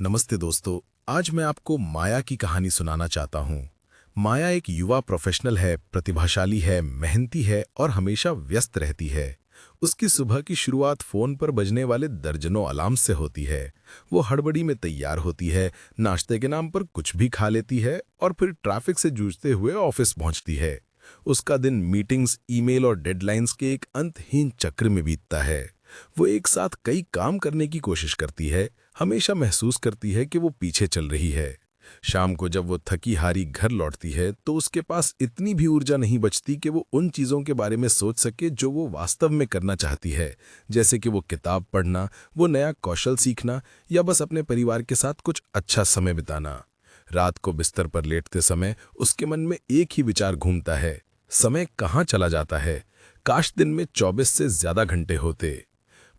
नमस्ते दोस्तों। आज मैं आपको माया की कहानी सुनाना चाहता हूँ। माया एक युवा प्रोफेशनल है, प्रतिभाशाली है, मेहनती है और हमेशा व्यस्त रहती है। उसकी सुबह की शुरुआत फोन पर बजने वाले दर्जनों अलार्म से होती है। वो हड़बड़ी में तैयार होती है, नाश्ते के नाम पर कुछ भी खा लेती है और फिर ट्रैफिक से जूझते हुए ऑफिस पहुंचती है। उसका दिन मीटिंग्स, ईमेल और डेडलाइंस के एक अंतहीन चक्र में बीतता है। वो एक साथ कई काम करने की कोशिश करती है, हमेशा महसूस करती है कि वो पीछे चल रही है। शाम को जब वो थकी हारी घर लौटती है तो उसके पास इतनी भी ऊर्जा नहीं बचती कि वो उन चीज़ों के बारे में सोच सके जो वो वास्तव में करना चाहती है, जैसे कि वो किताब पढ़ना, वो नया कौशल सीखना या बस अपने परिवार के साथ कुछ अच्छा समय बिताना। रात को बिस्तर पर लेटते समय उसके मन में एक ही विचार घूमता है, समय कहाँ चला जाता है। काश दिन में 24 से ज्यादा घंटे होते।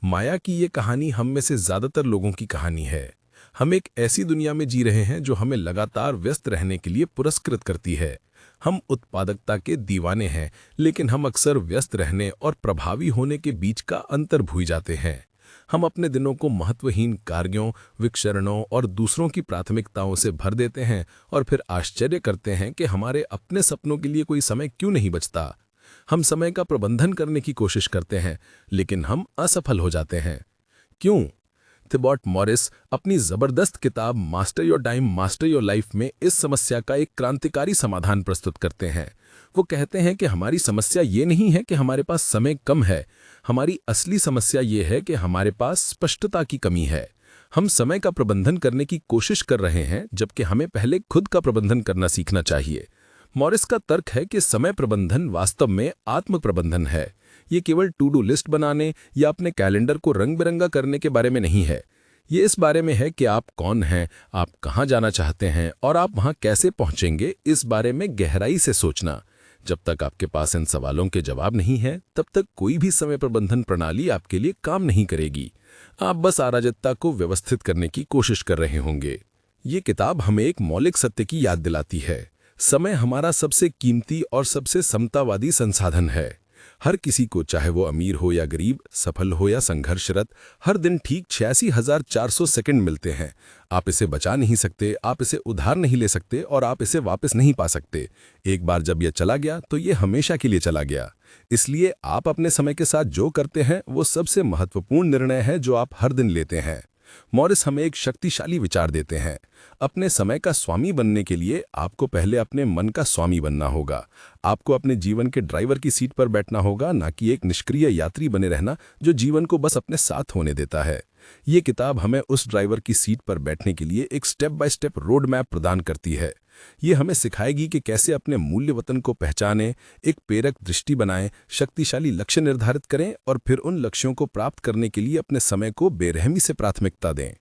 माया की ये कहानी हम में से ज्यादातर लोगों की कहानी है। हम एक ऐसी दुनिया में जी रहे हैं जो हमें लगातार व्यस्त रहने के लिए पुरस्कृत करती है। हम उत्पादकता के दीवाने हैं, लेकिन हम अक्सर व्यस्त रहने और प्रभावी होने के बीच का अंतर भूल जाते हैं। हम अपने दिनों को महत्वहीन कार्यों, विक्षरणों और दूसरों की प्राथमिकताओं से भर देते हैं और फिर आश्चर्य करते हैं कि हमारे अपने सपनों के लिए कोई समय क्यों नहीं बचता। हम समय का प्रबंधन करने की कोशिश करते हैं, लेकिन हम असफल हो जाते हैं। क्यों? थिबॉट मॉरिस अपनी जबरदस्त किताब master your time master your life में इस समस्या का एक क्रांतिकारी समाधान प्रस्तुत करते हैं। वो कहते हैं कि हमारी समस्या ये नहीं है कि हमारे पास समय कम है, हमारी असली समस्या ये है कि हमारे पास स्पष्टता की कमी है। हम समय का प्रबंधन करने की कोशिश कर रहे हैं, जबकि हमें पहले खुद का प्रबंधन करना सीखना चाहिए। मॉरिस का तर्क है कि समय प्रबंधन वास्तव में आत्म प्रबंधन है। ये केवल टू डू लिस्ट बनाने या अपने कैलेंडर को रंग बिरंगा करने के बारे में नहीं है। ये इस बारे में है कि आप कौन हैं, आप कहाँ जाना चाहते हैं और आप वहाँ कैसे पहुँचेंगे, इस बारे में गहराई से सोचना। जब तक आपके पास इन सवालों के जवाब नहीं है, तब तक कोई भी समय प्रबंधन प्रणाली आपके लिए काम नहीं करेगी। आप बस अराजकता को व्यवस्थित करने की कोशिश कर रहे होंगे। ये किताब हमें एक मौलिक सत्य की याद दिलाती है। समय हमारा सबसे कीमती और सबसे समतावादी संसाधन है। हर किसी को, चाहे वो अमीर हो या गरीब, सफल हो या संघर्षरत, हर दिन ठीक 86,400 सेकंड मिलते हैं। आप इसे बचा नहीं सकते, आप इसे उधार नहीं ले सकते और आप इसे वापस नहीं पा सकते। एक बार जब यह चला गया तो ये हमेशा के लिए चला गया। इसलिए आप अपने समय के साथ जो करते हैं वो सबसे महत्वपूर्ण निर्णय है जो आप हर दिन लेते हैं। मॉरिस हमें एक शक्तिशाली विचार देते हैं। अपने समय का स्वामी बनने के लिए आपको पहले अपने मन का स्वामी बनना होगा। आपको अपने जीवन के ड्राइवर की सीट पर बैठना होगा, ना कि एक निष्क्रिय यात्री बने रहना जो जीवन को बस अपने साथ होने देता है। ये किताब हमें उस ड्राइवर की सीट पर बैठने के लिए एक step by step road map प्रदान करती है। ये हमें सिखाएगी कि कैसे अपने मूल्य वतन को पहचानें, एक प्रेरक दृष्टि बनाएं, शक्तिशाली लक्ष्य निर्धारित करें और फिर उन लक्ष्यों को प्राप्त करने के लिए अपने समय को बेरहमी से प्राथमिकता दें।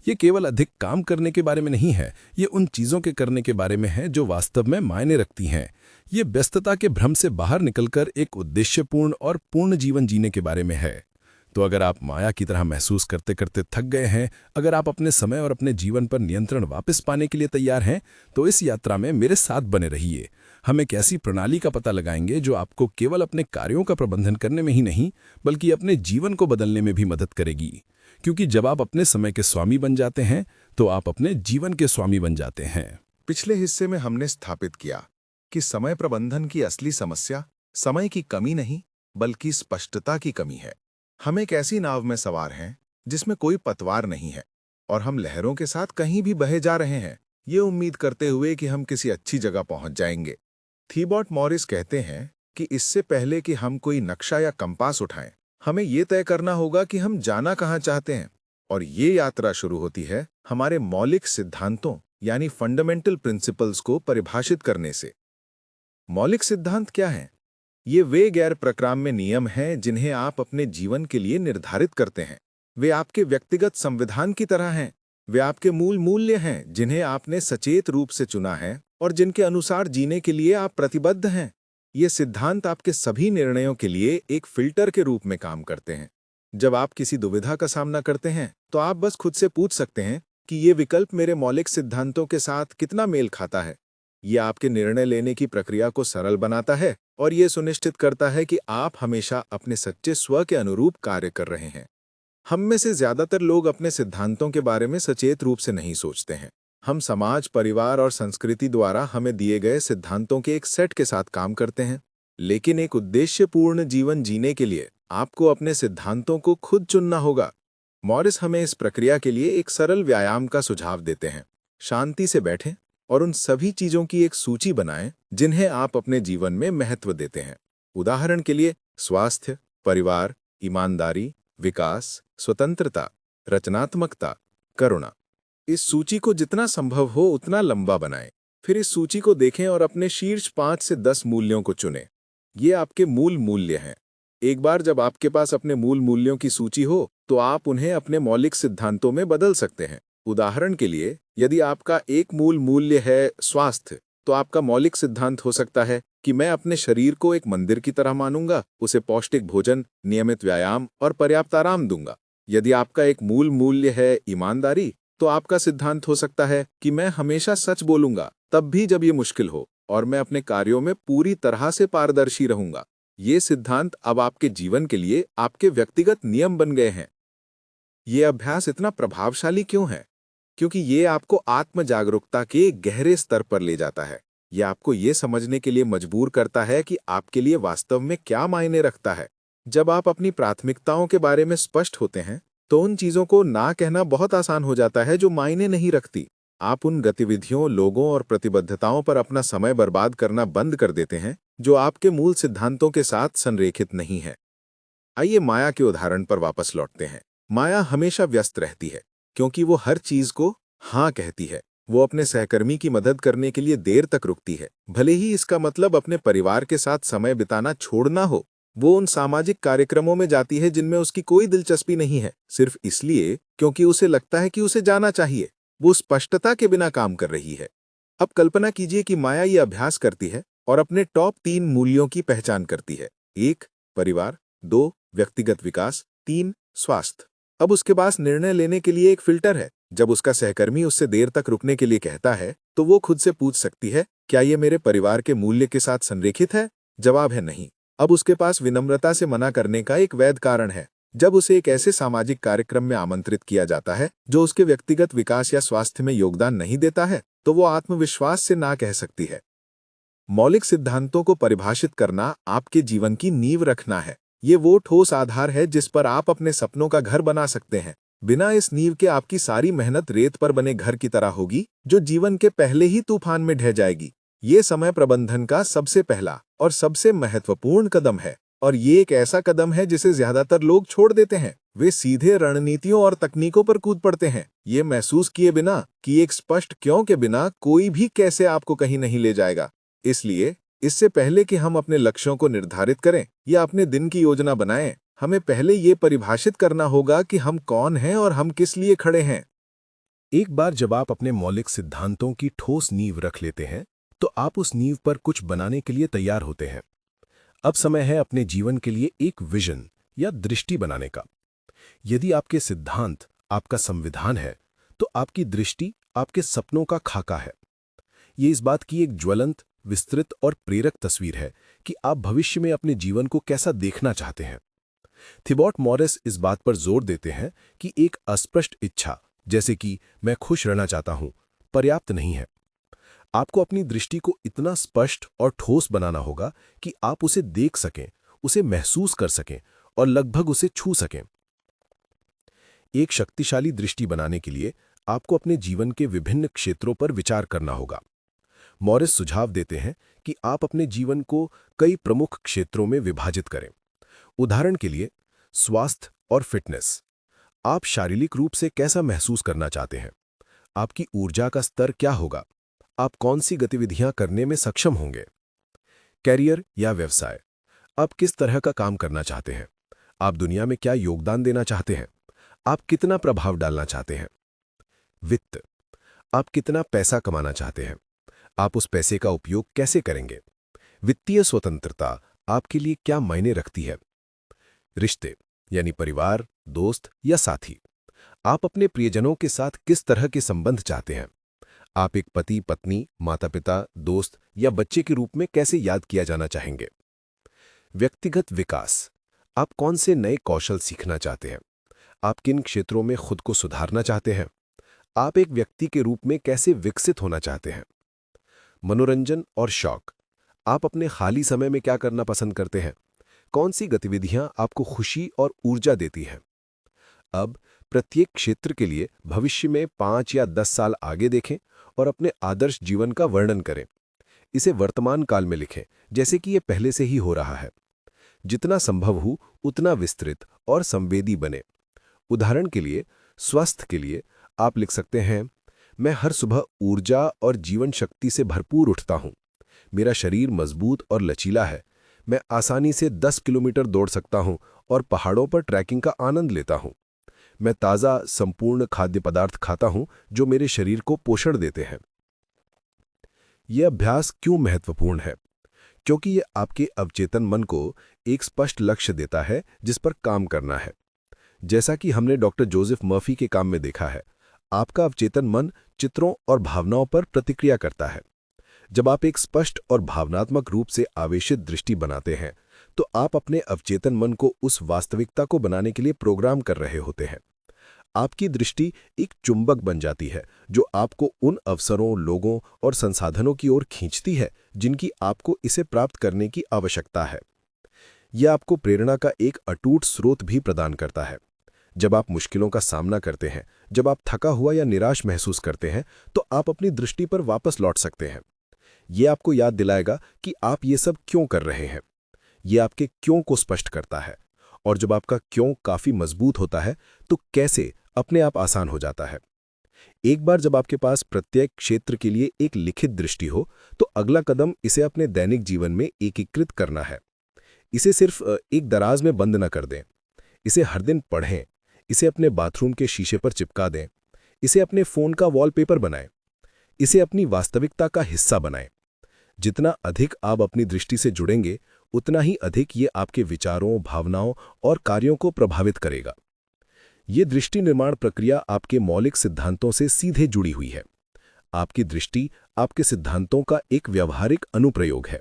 ये केवल अधिक काम करने के बारे में नहीं है, ये उन चीज़ों के करने के बारे में है जो वास्तव में मायने रखती हैं। ये व्यस्तता के भ्रम से बाहर निकलकर एक उद्देश्यपूर्ण और पूर्ण जीवन जीने के बारे में है। तो अगर आप माया की तरह महसूस करते करते थक गए हैं, अगर आप अपने समय और अपने जीवन पर नियंत्रण वापस पाने के लिए तैयार हैं, तो इस यात्रा में मेरे साथ बने रहिए। हम एक ऐसी प्रणाली का पता लगाएंगे जो आपको केवल अपने कार्यों का प्रबंधन करने में ही नहीं, बल्कि अपने जीवन को बदलने में भी मदद करेगी। क्योंकि जब आप अपने समय के स्वामी बन जाते हैं, तो आप अपने जीवन के स्वामी बन जाते हैं। पिछले हिस्से में हमने स्थापित किया कि समय प्रबंधन की असली समस्या समय की कमी नहीं, बल्कि स्पष्टता की कमी है। हम एक ऐसी नाव में सवार हैं जिसमें कोई पतवार नहीं है और हम लहरों के साथ कहीं भी बहे जा रहे हैं, ये उम्मीद करते हुए कि हम किसी अच्छी जगह पहुंच जाएंगे। थीबॉट मॉरिस कहते हैं कि इससे पहले कि हम कोई नक्शा या कंपास उठाएं, हमें ये तय करना होगा कि हम जाना कहाँ चाहते हैं। और ये यात्रा शुरू होती है हमारे मौलिक सिद्धांतों यानी फंडामेंटल प्रिंसिपल्स को परिभाषित करने से। मौलिक सिद्धांत क्या हैं? ये वे गैर प्रक्राम्य नियम हैं जिन्हें आप अपने जीवन के लिए निर्धारित करते हैं। वे आपके व्यक्तिगत संविधान की तरह हैं। वे आपके मूल मूल्य हैं जिन्हें आपने सचेत रूप से चुना है और जिनके अनुसार जीने के लिए आप प्रतिबद्ध हैं। ये सिद्धांत आपके सभी निर्णयों के लिए एक फिल्टर के रूप में काम करते हैं। जब आप किसी दुविधा का सामना करते हैं, तो आप बस खुद से पूछ सकते हैं कि ये विकल्प मेरे मौलिक सिद्धांतों के साथ कितना मेल खाता है। ये आपके निर्णय लेने की प्रक्रिया को सरल बनाता है और ये सुनिश्चित करता है कि आप हमेशा अपने सच्चे स्व के अनुरूप कार्य कर रहे हैं। हम में से ज्यादातर लोग अपने सिद्धांतों के बारे में सचेत रूप से नहीं सोचते हैं। हम समाज, परिवार और संस्कृति द्वारा हमें दिए गए सिद्धांतों के एक सेट के साथ काम करते हैं। लेकिन एक उद्देश्यपूर्ण जीवन जीने के लिए आपको अपने सिद्धांतों को खुद चुनना होगा। मॉरिस हमें इस प्रक्रिया के लिए एक सरल व्यायाम का सुझाव देते हैं। शांति से बैठें और उन सभी चीजों की एक सूची बनाएं जिन्हें आप अपने जीवन में महत्व देते हैं। उदाहरण के लिए स्वास्थ्य, परिवार, ईमानदारी, विकास, स्वतंत्रता, रचनात्मकता, करुणा। इस सूची को जितना संभव हो उतना लंबा बनाएं। फिर इस सूची को देखें और अपने शीर्ष 5 से 10 मूल्यों को चुनें। ये आपके मूल मूल्य हैं। एक बार जब आपके पास अपने मूल मूल्यों की सूची हो, तो आप उन्हें अपने मौलिक सिद्धांतों में बदल सकते हैं। उदाहरण के लिए, यदि आपका एक मूल मूल्य है स्वास्थ्य, तो आपका मौलिक सिद्धांत हो सकता है कि मैं अपने शरीर को एक मंदिर की तरह मानूंगा, उसे पौष्टिक भोजन, नियमित व्यायाम और पर्याप्त आराम दूंगा। यदि आपका एक मूल मूल्य है ईमानदारी, तो आपका सिद्धांत हो सकता है कि मैं हमेशा सच बोलूंगा, तब भी जब ये मुश्किल हो, और मैं अपने कार्यों में पूरी तरह से पारदर्शी रहूंगा। ये सिद्धांत अब आपके जीवन के लिए आपके व्यक्तिगत नियम बन गए हैं। ये अभ्यास इतना प्रभावशाली क्यों है? क्योंकि ये आपको आत्म जागरूकता के गहरे स्तर पर ले जाता है। ये आपको ये समझने के लिए मजबूर करता है कि आपके लिए वास्तव में क्या मायने रखता है। जब आप अपनी प्राथमिकताओं के बारे में स्पष्ट होते हैं, तो उन चीजों को ना कहना बहुत आसान हो जाता है जो मायने नहीं रखती। आप उन गतिविधियों, लोगों और प्रतिबद्धताओं पर अपना समय बर्बाद करना बंद कर देते हैं जो आपके मूल सिद्धांतों के साथ संरेखित नहीं है। आइए माया के उदाहरण पर वापस लौटते हैं। माया हमेशा व्यस्त रहती है क्योंकि वो हर चीज को हाँ कहती है। वो अपने सहकर्मी की मदद करने के लिए देर तक रुकती है, भले ही इसका मतलब अपने परिवार के साथ समय बिताना छोड़ना हो। वो उन सामाजिक कार्यक्रमों में जाती है जिनमें उसकी कोई दिलचस्पी नहीं है, सिर्फ इसलिए क्योंकि उसे लगता है कि उसे जाना चाहिए। वो स्पष्टता के बिना काम कर रही है। अब कल्पना कीजिए कि माया ये अभ्यास करती है और अपने टॉप 3 मूल्यों की पहचान करती है। 1 परिवार, 2 व्यक्तिगत विकास, 3 स्वास्थ्य। अब उसके पास निर्णय लेने के लिए एक फिल्टर है। जब उसका सहकर्मी उससे देर तक रुकने के लिए कहता है, तो वो खुद से पूछ सकती है, क्या ये मेरे परिवार के मूल्य के साथ संरेखित है? जवाब है नहीं। अब उसके पास विनम्रता से मना करने का एक वैध कारण है। जब उसे एक ऐसे सामाजिक कार्यक्रम में आमंत्रित किया जाता है जो उसके व्यक्तिगत विकास या स्वास्थ्य में योगदान नहीं देता है, तो वो आत्मविश्वास से ना कह सकती है। मौलिक सिद्धांतों को परिभाषित करना आपके जीवन की नींव रखना है। ये वो ठोस आधार है जिस पर आप अपने सपनों का घर बना सकते हैं। बिना इस नींव के आपकी सारी मेहनत रेत पर बने घर की तरह होगी, जो जीवन के पहले ही तूफान में ढह जाएगी। ये समय प्रबंधन का सबसे पहला और सबसे महत्वपूर्ण कदम है, और ये एक ऐसा कदम है जिसे ज्यादातर लोग छोड़ देते हैं। वे सीधे रणनीतियों और तकनीकों पर कूद पड़ते हैं, ये महसूस किए बिना कि एक स्पष्ट क्यों के बिना कोई भी कैसे आपको कहीं नहीं ले जाएगा। इसलिए इससे पहले कि हम अपने लक्ष्यों को निर्धारित करें या अपने दिन की योजना बनाएं, हमें पहले ये परिभाषित करना होगा कि हम कौन हैं और हम किस लिए खड़े हैं। एक बार जब आप अपने मौलिक सिद्धांतों की ठोस नींव रख लेते हैं, तो आप उस नींव पर कुछ बनाने के लिए तैयार होते हैं। अब समय है अपने जीवन के लिए एक विजन या दृष्टि बनाने का। यदि आपके सिद्धांत आपका संविधान है, तो आपकी दृष्टि आपके सपनों का खाका है। ये इस बात की एक ज्वलंत, विस्तृत और प्रेरक तस्वीर है कि आप भविष्य में अपने जीवन को कैसा देखना चाहते हैं। थिबॉट मॉरिस इस बात पर जोर देते हैं कि एक अस्पष्ट इच्छा, जैसे कि मैं खुश रहना चाहता हूं, पर्याप्त नहीं है। आपको अपनी दृष्टि को इतना स्पष्ट और ठोस बनाना होगा कि आप उसे देख सकें, उसे महसूस कर सकें और लगभग उसे छू सकें। एक शक्तिशाली दृष्टि बनाने के लिए आपको अपने जीवन के विभिन्न क्षेत्रों पर विचार करना होगा। मॉरिस सुझाव देते हैं कि आप अपने जीवन को कई प्रमुख क्षेत्रों में विभाजित करें। उदाहरण के लिए, स्वास्थ्य और फिटनेस। आप शारीरिक रूप से कैसा महसूस करना चाहते हैं? आपकी ऊर्जा का स्तर क्या होगा? आप कौन सी गतिविधियां करने में सक्षम होंगे? कैरियर या व्यवसाय। आप किस तरह का काम करना चाहते हैं? आप दुनिया में क्या योगदान देना चाहते हैं? आप कितना प्रभाव डालना चाहते हैं? वित्त। आप कितना पैसा कमाना चाहते हैं? आप उस पैसे का उपयोग कैसे करेंगे? वित्तीय स्वतंत्रता आपके लिए क्या मायने रखती है? रिश्ते, यानी परिवार, दोस्त या साथी। आप अपने प्रियजनों के साथ किस तरह के संबंध चाहते हैं? आप एक पति, पत्नी, माता-पिता, दोस्त या बच्चे के रूप में कैसे याद किया जाना चाहेंगे? व्यक्तिगत विकास। आप कौन से नए कौशल सीखना चाहते हैं? आप किन क्षेत्रों में खुद को सुधारना चाहते हैं? आप एक व्यक्ति के रूप में कैसे विकसित होना चाहते हैं? मनोरंजन और शौक। आप अपने खाली समय में क्या करना पसंद करते हैं? कौन सी गतिविधियां आपको खुशी और ऊर्जा देती हैं? अब प्रत्येक क्षेत्र के लिए भविष्य में 5 या 10 साल आगे देखें और अपने आदर्श जीवन का वर्णन करें। इसे वर्तमान काल में लिखें, जैसे कि ये पहले से ही हो रहा है। जितना संभव हो उतना विस्तृत और संवेदी बने। उदाहरण के लिए, स्वास्थ्य के लिए आप लिख सकते हैं, मैं हर सुबह ऊर्जा और जीवन शक्ति से भरपूर उठता हूँ। मेरा शरीर मजबूत और लचीला है। मैं आसानी से 10 किलोमीटर दौड़ सकता हूँ और पहाड़ों पर ट्रैकिंग का आनंद लेता हूँ। मैं ताज़ा संपूर्ण खाद्य पदार्थ खाता हूँ जो मेरे शरीर को पोषण देते हैं। यह अभ्यास क्यों महत्वपूर्ण है? क्योंकि यह आपके अवचेतन मन को एक स्पष्ट लक्ष्य देता है जिस पर काम करना है। जैसा कि हमने डॉक्टर जोसेफ मर्फी के काम में देखा है, आपका अवचेतन मन चित्रों और भावनाओं पर प्रतिक्रिया करता है। जब आप एक स्पष्ट और भावनात्मक रूप से आवेशित दृष्टि बनाते हैं, तो आप अपने अवचेतन मन को उस वास्तविकता को बनाने के लिए प्रोग्राम कर रहे होते हैं। आपकी दृष्टि एक चुंबक बन जाती है जो आपको उन अवसरों, लोगों और संसाधनों की ओर खींचती है जिनकी आपको इसे प्राप्त करने की आवश्यकता है। यह आपको प्रेरणा का एक अटूट स्रोत भी प्रदान करता है। जब आप मुश्किलों का सामना करते हैं, जब आप थका हुआ या निराश महसूस करते हैं, तो आप अपनी दृष्टि पर वापस लौट सकते हैं। यह आपको याद दिलाएगा कि आप ये सब क्यों कर रहे हैं। यह आपके क्यों को स्पष्ट करता है, और जब आपका क्यों काफी मजबूत होता है, तो कैसे अपने आप आसान हो जाता है। एक बार जब आपके पास प्रत्येक क्षेत्र के लिए एक लिखित दृष्टि हो, तो अगला कदम इसे अपने दैनिक जीवन में एकीकृत करना है। इसे सिर्फ एक दराज में बंद न कर दें। इसे हर दिन पढ़ें। इसे अपने बाथरूम के शीशे पर चिपका दें। इसे अपने फोन का वॉलपेपर बनाएं। इसे अपनी वास्तविकता का हिस्सा बनाएं। जितना अधिक आप अपनी दृष्टि से जुड़ेंगे, उतना ही अधिक ये आपके विचारों, भावनाओं और कार्यों को प्रभावित करेगा। ये दृष्टि निर्माण प्रक्रिया आपके मौलिक सिद्धांतों से सीधे जुड़ी हुई है। आपकी दृष्टि आपके सिद्धांतों का एक व्यवहारिक अनुप्रयोग है।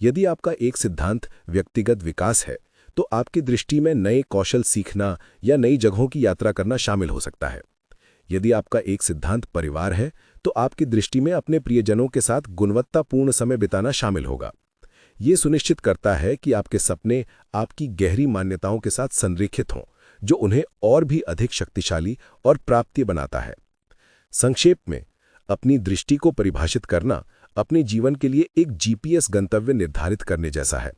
यदि आपका एक सिद्धांत व्यक्तिगत विकास है, तो आपकी दृष्टि में नए कौशल सीखना या नई जगहों की यात्रा करना शामिल हो सकता है। यदि आपका एक सिद्धांत परिवार है, तो आपकी दृष्टि में अपने प्रियजनों के साथ गुणवत्तापूर्ण समय बिताना शामिल होगा। ये सुनिश्चित करता है कि आपके सपने आपकी गहरी मान्यताओं के साथ संरेखित हों, जो उन्हें और भी अधिक शक्तिशाली और प्राप्ति बनाता है। संक्षेप में, अपनी दृष्टि को परिभाषित करना अपने जीवन के लिए एक जीपीएस गंतव्य निर्धारित करने जैसा है।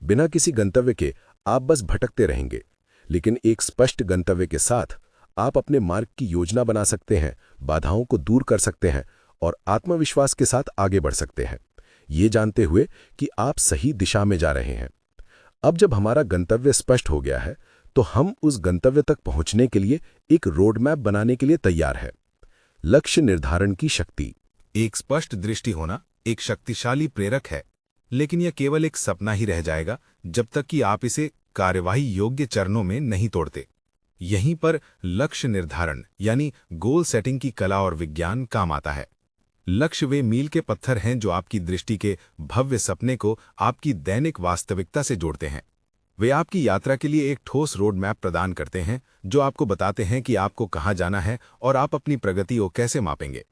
बिना किसी गंतव्य के आप बस भटकते रहेंगे, लेकिन एक स्पष्ट गंतव्य के साथ आप अपने मार्ग की योजना बना सकते हैं, बाधाओं को दूर कर सकते हैं और आत्मविश्वास के साथ आगे बढ़ सकते हैं, ये जानते हुए कि आप सही दिशा में जा रहे हैं। अब जब हमारा गंतव्य स्पष्ट हो गया है, तो हम उस गंतव्य तक पहुंचने के लिए एक रोडमैप बनाने के लिए तैयार है। लक्ष्य निर्धारण की शक्ति। एक स्पष्ट दृष्टि होना एक शक्तिशाली प्रेरक है, लेकिन यह केवल एक सपना ही रह जाएगा जब तक कि आप इसे कार्यवाही योग्य चरणों में नहीं तोड़ते। यहीं पर लक्ष्य निर्धारण यानी गोल सेटिंग की कला और विज्ञान काम आता है। लक्ष्य वे मील के पत्थर हैं जो आपकी दृष्टि के भव्य सपने को आपकी दैनिक वास्तविकता से जोड़ते हैं। वे आपकी यात्रा के लिए एक ठोस रोड मैप प्रदान करते हैं जो आपको बताते हैं कि आपको कहाँ जाना है और आप अपनी प्रगति को कैसे मापेंगे।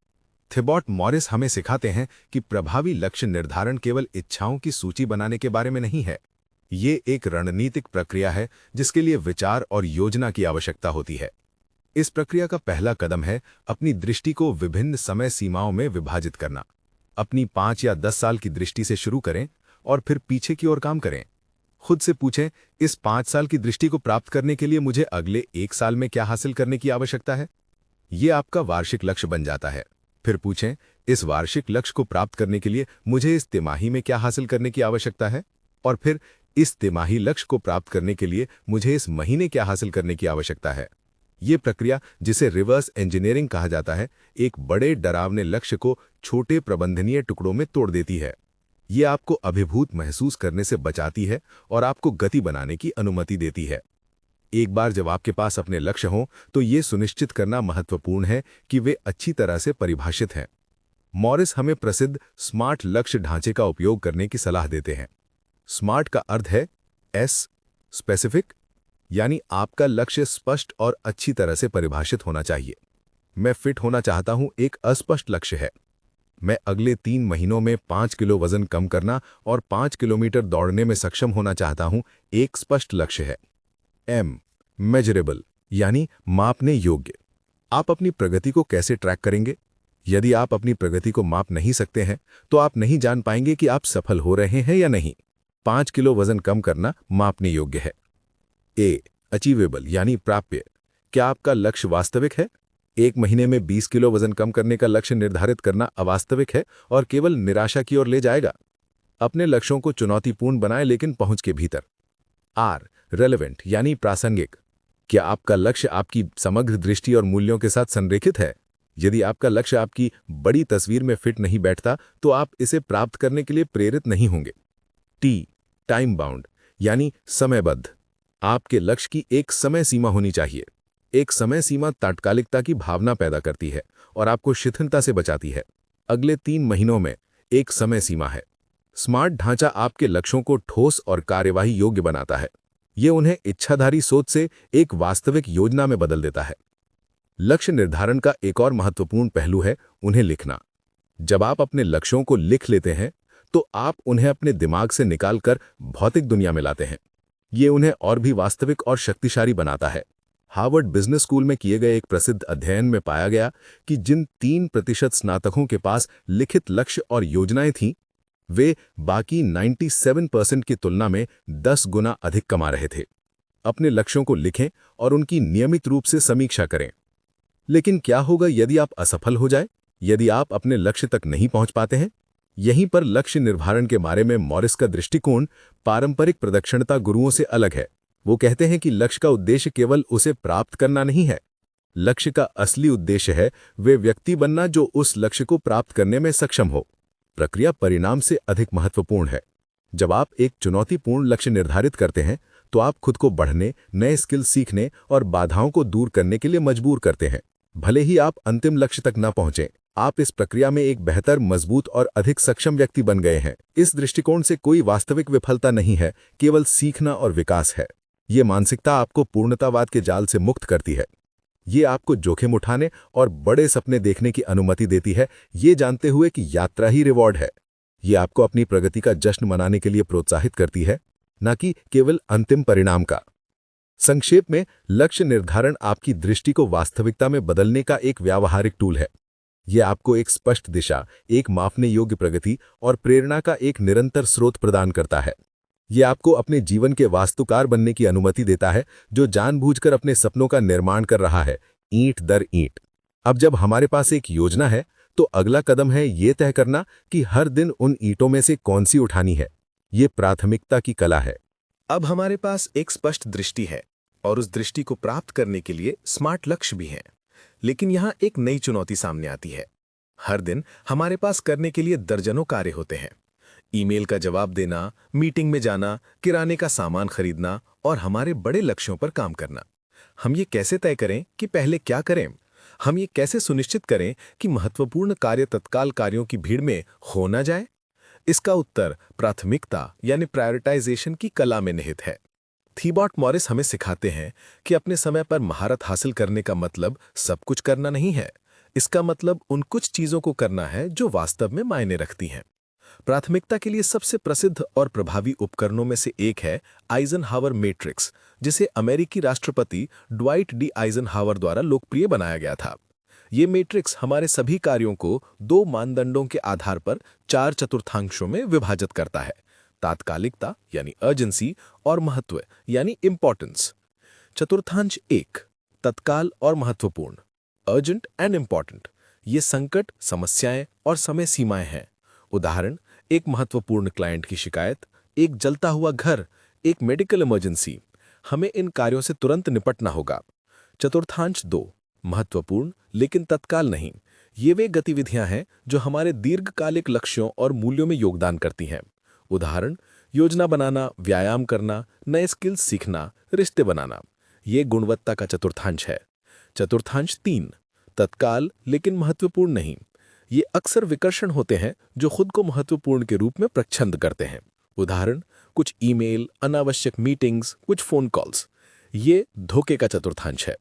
थिबॉट मॉरिस हमें सिखाते हैं कि प्रभावी लक्ष्य निर्धारण केवल इच्छाओं की सूची बनाने के बारे में नहीं है। ये एक रणनीतिक प्रक्रिया है जिसके लिए विचार और योजना की आवश्यकता होती है। इस प्रक्रिया का पहला कदम है अपनी दृष्टि को विभिन्न समय सीमाओं में विभाजित करना। अपनी 5 या 10 साल की दृष्टि से शुरू करें और फिर पीछे की ओर काम करें। खुद से पूछें, इस 5 साल की दृष्टि को प्राप्त करने के लिए मुझे अगले 1 साल में क्या हासिल करने की आवश्यकता है? ये आपका वार्षिक लक्ष्य बन जाता है। फिर पूछें, इस वार्षिक लक्ष्य को प्राप्त करने के लिए मुझे इस तिमाही में क्या हासिल करने की आवश्यकता है? और फिर इस तिमाही लक्ष्य को प्राप्त करने के लिए मुझे इस महीने क्या हासिल करने की आवश्यकता है? ये प्रक्रिया, जिसे रिवर्स इंजीनियरिंग कहा जाता है, एक बड़े डरावने लक्ष्य को छोटे प्रबंधनीय टुकड़ों में तोड़ देती है। ये आपको अभिभूत महसूस करने से बचाती है और आपको गति बनाने की अनुमति देती है। एक बार जब आपके पास अपने लक्ष्य हों, तो ये सुनिश्चित करना महत्वपूर्ण है कि वे अच्छी तरह से परिभाषित हैं। मॉरिस हमें प्रसिद्ध स्मार्ट लक्ष्य ढांचे का उपयोग करने की सलाह देते हैं। स्मार्ट का अर्थ है एस स्पेसिफिक, यानी आपका लक्ष्य स्पष्ट और अच्छी तरह से परिभाषित होना चाहिए। मैं फिट होना चाहता हूं एक अस्पष्ट लक्ष्य है। मैं अगले 3 महीनों में 5 किलो वजन कम करना और 5 किलोमीटर दौड़ने में सक्षम होना चाहता हूं एक स्पष्ट लक्ष्य है। एम मेजरेबल यानी मापने योग्य। आप अपनी प्रगति को कैसे ट्रैक करेंगे? यदि आप अपनी प्रगति को माप नहीं सकते हैं तो आप नहीं जान पाएंगे कि आप सफल हो रहे हैं या नहीं। 5 किलो वजन कम करना मापने योग्य है। ए अचीवेबल यानी प्राप्य। क्या आपका लक्ष्य वास्तविक है? 1 महीने में 20 किलो वजन कम करने का लक्ष्य निर्धारित करना अवास्तविक है और केवल निराशा की ओर ले जाएगा। अपने लक्ष्यों को चुनौतीपूर्ण बनाएं लेकिन पहुंच के भीतर। आर रेलेवेंट यानी प्रासंगिक। क्या आपका लक्ष्य आपकी समग्र दृष्टि और मूल्यों के साथ संरेखित है? यदि आपका लक्ष्य आपकी बड़ी तस्वीर में फिट नहीं बैठता तो आप इसे प्राप्त करने के लिए प्रेरित नहीं होंगे। टी टाइम बाउंड यानी समयबद्ध। आपके लक्ष्य की एक समय सीमा होनी चाहिए। एक समय सीमा तात्कालिकता की भावना पैदा करती है और आपको शिथिलता से बचाती है। अगले 3 महीनों में एक समय सीमा है। स्मार्ट ढांचा आपके लक्ष्यों को ठोस और कार्यवाही योग्य बनाता है। ये उन्हें इच्छाधारी सोच से एक वास्तविक योजना में बदल देता है। लक्ष्य निर्धारण का एक और महत्वपूर्ण पहलू है उन्हें लिखना। जब आप अपने लक्ष्यों को लिख लेते हैं तो आप उन्हें अपने दिमाग से निकालकर भौतिक दुनिया में लाते हैं। ये उन्हें और भी वास्तविक और शक्तिशाली बनाता है। हार्वर्ड बिजनेस स्कूल में किए गए एक प्रसिद्ध अध्ययन में पाया गया कि जिन 3% स्नातकों के पास लिखित लक्ष्य और योजनाएं थीं, वे बाकी 97% की तुलना में 10 गुना अधिक कमा रहे थे। अपने लक्ष्यों को लिखें और उनकी नियमित रूप से समीक्षा करें। लेकिन क्या होगा यदि आप असफल हो जाए? यदि आप अपने लक्ष्य तक नहीं पहुंच पाते हैं? यहीं पर लक्ष्य निर्धारण के बारे में मॉरिस का दृष्टिकोण पारंपरिक प्रदक्षिणता गुरुओं से अलग है। वो कहते हैं कि लक्ष्य का उद्देश्य केवल उसे प्राप्त करना नहीं है। लक्ष्य का असली उद्देश्य है वे व्यक्ति बनना जो उस लक्ष्य को प्राप्त करने में सक्षम हो। प्रक्रिया परिणाम से अधिक महत्वपूर्ण है। जब आप एक चुनौतीपूर्ण लक्ष्य निर्धारित करते हैं तो आप खुद को बढ़ने, नए स्किल सीखने और बाधाओं को दूर करने के लिए मजबूर करते हैं। भले ही आप अंतिम लक्ष्य तक न पहुंचें, आप इस प्रक्रिया में एक बेहतर, मजबूत और अधिक सक्षम व्यक्ति बन गए हैं। इस दृष्टिकोण से कोई वास्तविक विफलता नहीं है, केवल सीखना और विकास है। ये मानसिकता आपको पूर्णतावाद के जाल से मुक्त करती है। ये आपको जोखिम उठाने और बड़े सपने देखने की अनुमति देती है, ये जानते हुए कि यात्रा ही रिवॉर्ड है। ये आपको अपनी प्रगति का जश्न मनाने के लिए प्रोत्साहित करती है, न कि केवल अंतिम परिणाम का। संक्षेप में, लक्ष्य निर्धारण आपकी दृष्टि को वास्तविकता में बदलने का एक व्यावहारिक टूल है। यह आपको एक स्पष्ट दिशा, एक मापने योग्य प्रगति और प्रेरणा का एक निरंतर स्रोत प्रदान करता है। यह आपको अपने जीवन के वास्तुकार बनने की अनुमति देता है, जो जानबूझकर अपने सपनों का निर्माण कर रहा है, ईंट दर ईंट। अब जब हमारे पास एक योजना है, तो अगला कदम है ये तय करना कि हर दिन उन ईंटों में से कौन सी उठानी है। ये प्राथमिकता की कला है। अब हमारे पास एक स्पष्ट दृष्टि है और उस दृष्टि को प्राप्त करने के लिए स्मार्ट लक्ष्य भी हैं। लेकिन यहाँ एक नई चुनौती सामने आती है। हर दिन हमारे पास करने के लिए दर्जनों कार्य होते हैं। ईमेल का जवाब देना, मीटिंग में जाना, किराने का सामान खरीदना और हमारे बड़े लक्ष्यों पर काम करना। हम ये कैसे तय करें कि पहले क्या करें? हम ये कैसे सुनिश्चित करें कि महत्वपूर्ण कार्य तत्काल कार्यों की भीड़ में खो ना जाए? इसका उत्तर प्राथमिकता यानी प्रायोरिटाइजेशन की कला में निहित है। थीबॉट मॉरिस हमें सिखाते हैं कि अपने समय पर महारत हासिल करने का मतलब सब कुछ करना नहीं है। इसका मतलब उन कुछ चीजों को करना है जो वास्तव में मायने रखती हैं। प्राथमिकता के लिए सबसे प्रसिद्ध और प्रभावी उपकरणों में से एक है आइजनहावर मैट्रिक्स, जिसे अमेरिकी राष्ट्रपति ड्वाइट डी आइजनहावर द्वारा लोकप्रिय बनाया गया था। ये मैट्रिक्स हमारे सभी कार्यों को 2 मानदंडों के आधार पर 4 चतुर्थांशों में विभाजित करता है: तात्कालिकता यानी अर्जेंसी और महत्व यानी इंपॉर्टेंस। चतुर्थांश 1 तत्काल और महत्वपूर्ण, अर्जेंट एंड इंपॉर्टेंट। ये संकट, समस्याएं और समय सीमाएं हैं। उदाहरण, एक महत्वपूर्ण क्लाइंट की शिकायत, एक जलता हुआ घर, एक मेडिकल इमरजेंसी। हमें इन कार्यों से तुरंत निपटना होगा। चतुर्थांश 2 महत्वपूर्ण लेकिन तत्काल नहीं। ये वे गतिविधियां हैं जो हमारे दीर्घकालिक लक्ष्यों और मूल्यों में योगदान करती हैं। उदाहरण, योजना बनाना, व्यायाम करना, नए स्किल्स सीखना, रिश्ते बनाना। ये गुणवत्ता का चतुर्थांश है। चतुर्थांश 3 तत्काल लेकिन महत्वपूर्ण नहीं। ये अक्सर विकर्षण होते हैं जो खुद को महत्वपूर्ण के रूप में प्रच्छन्न करते हैं। उदाहरण, कुछ ईमेल, अनावश्यक मीटिंग्स, कुछ फोन कॉल्स। ये धोखे का चतुर्थांश है।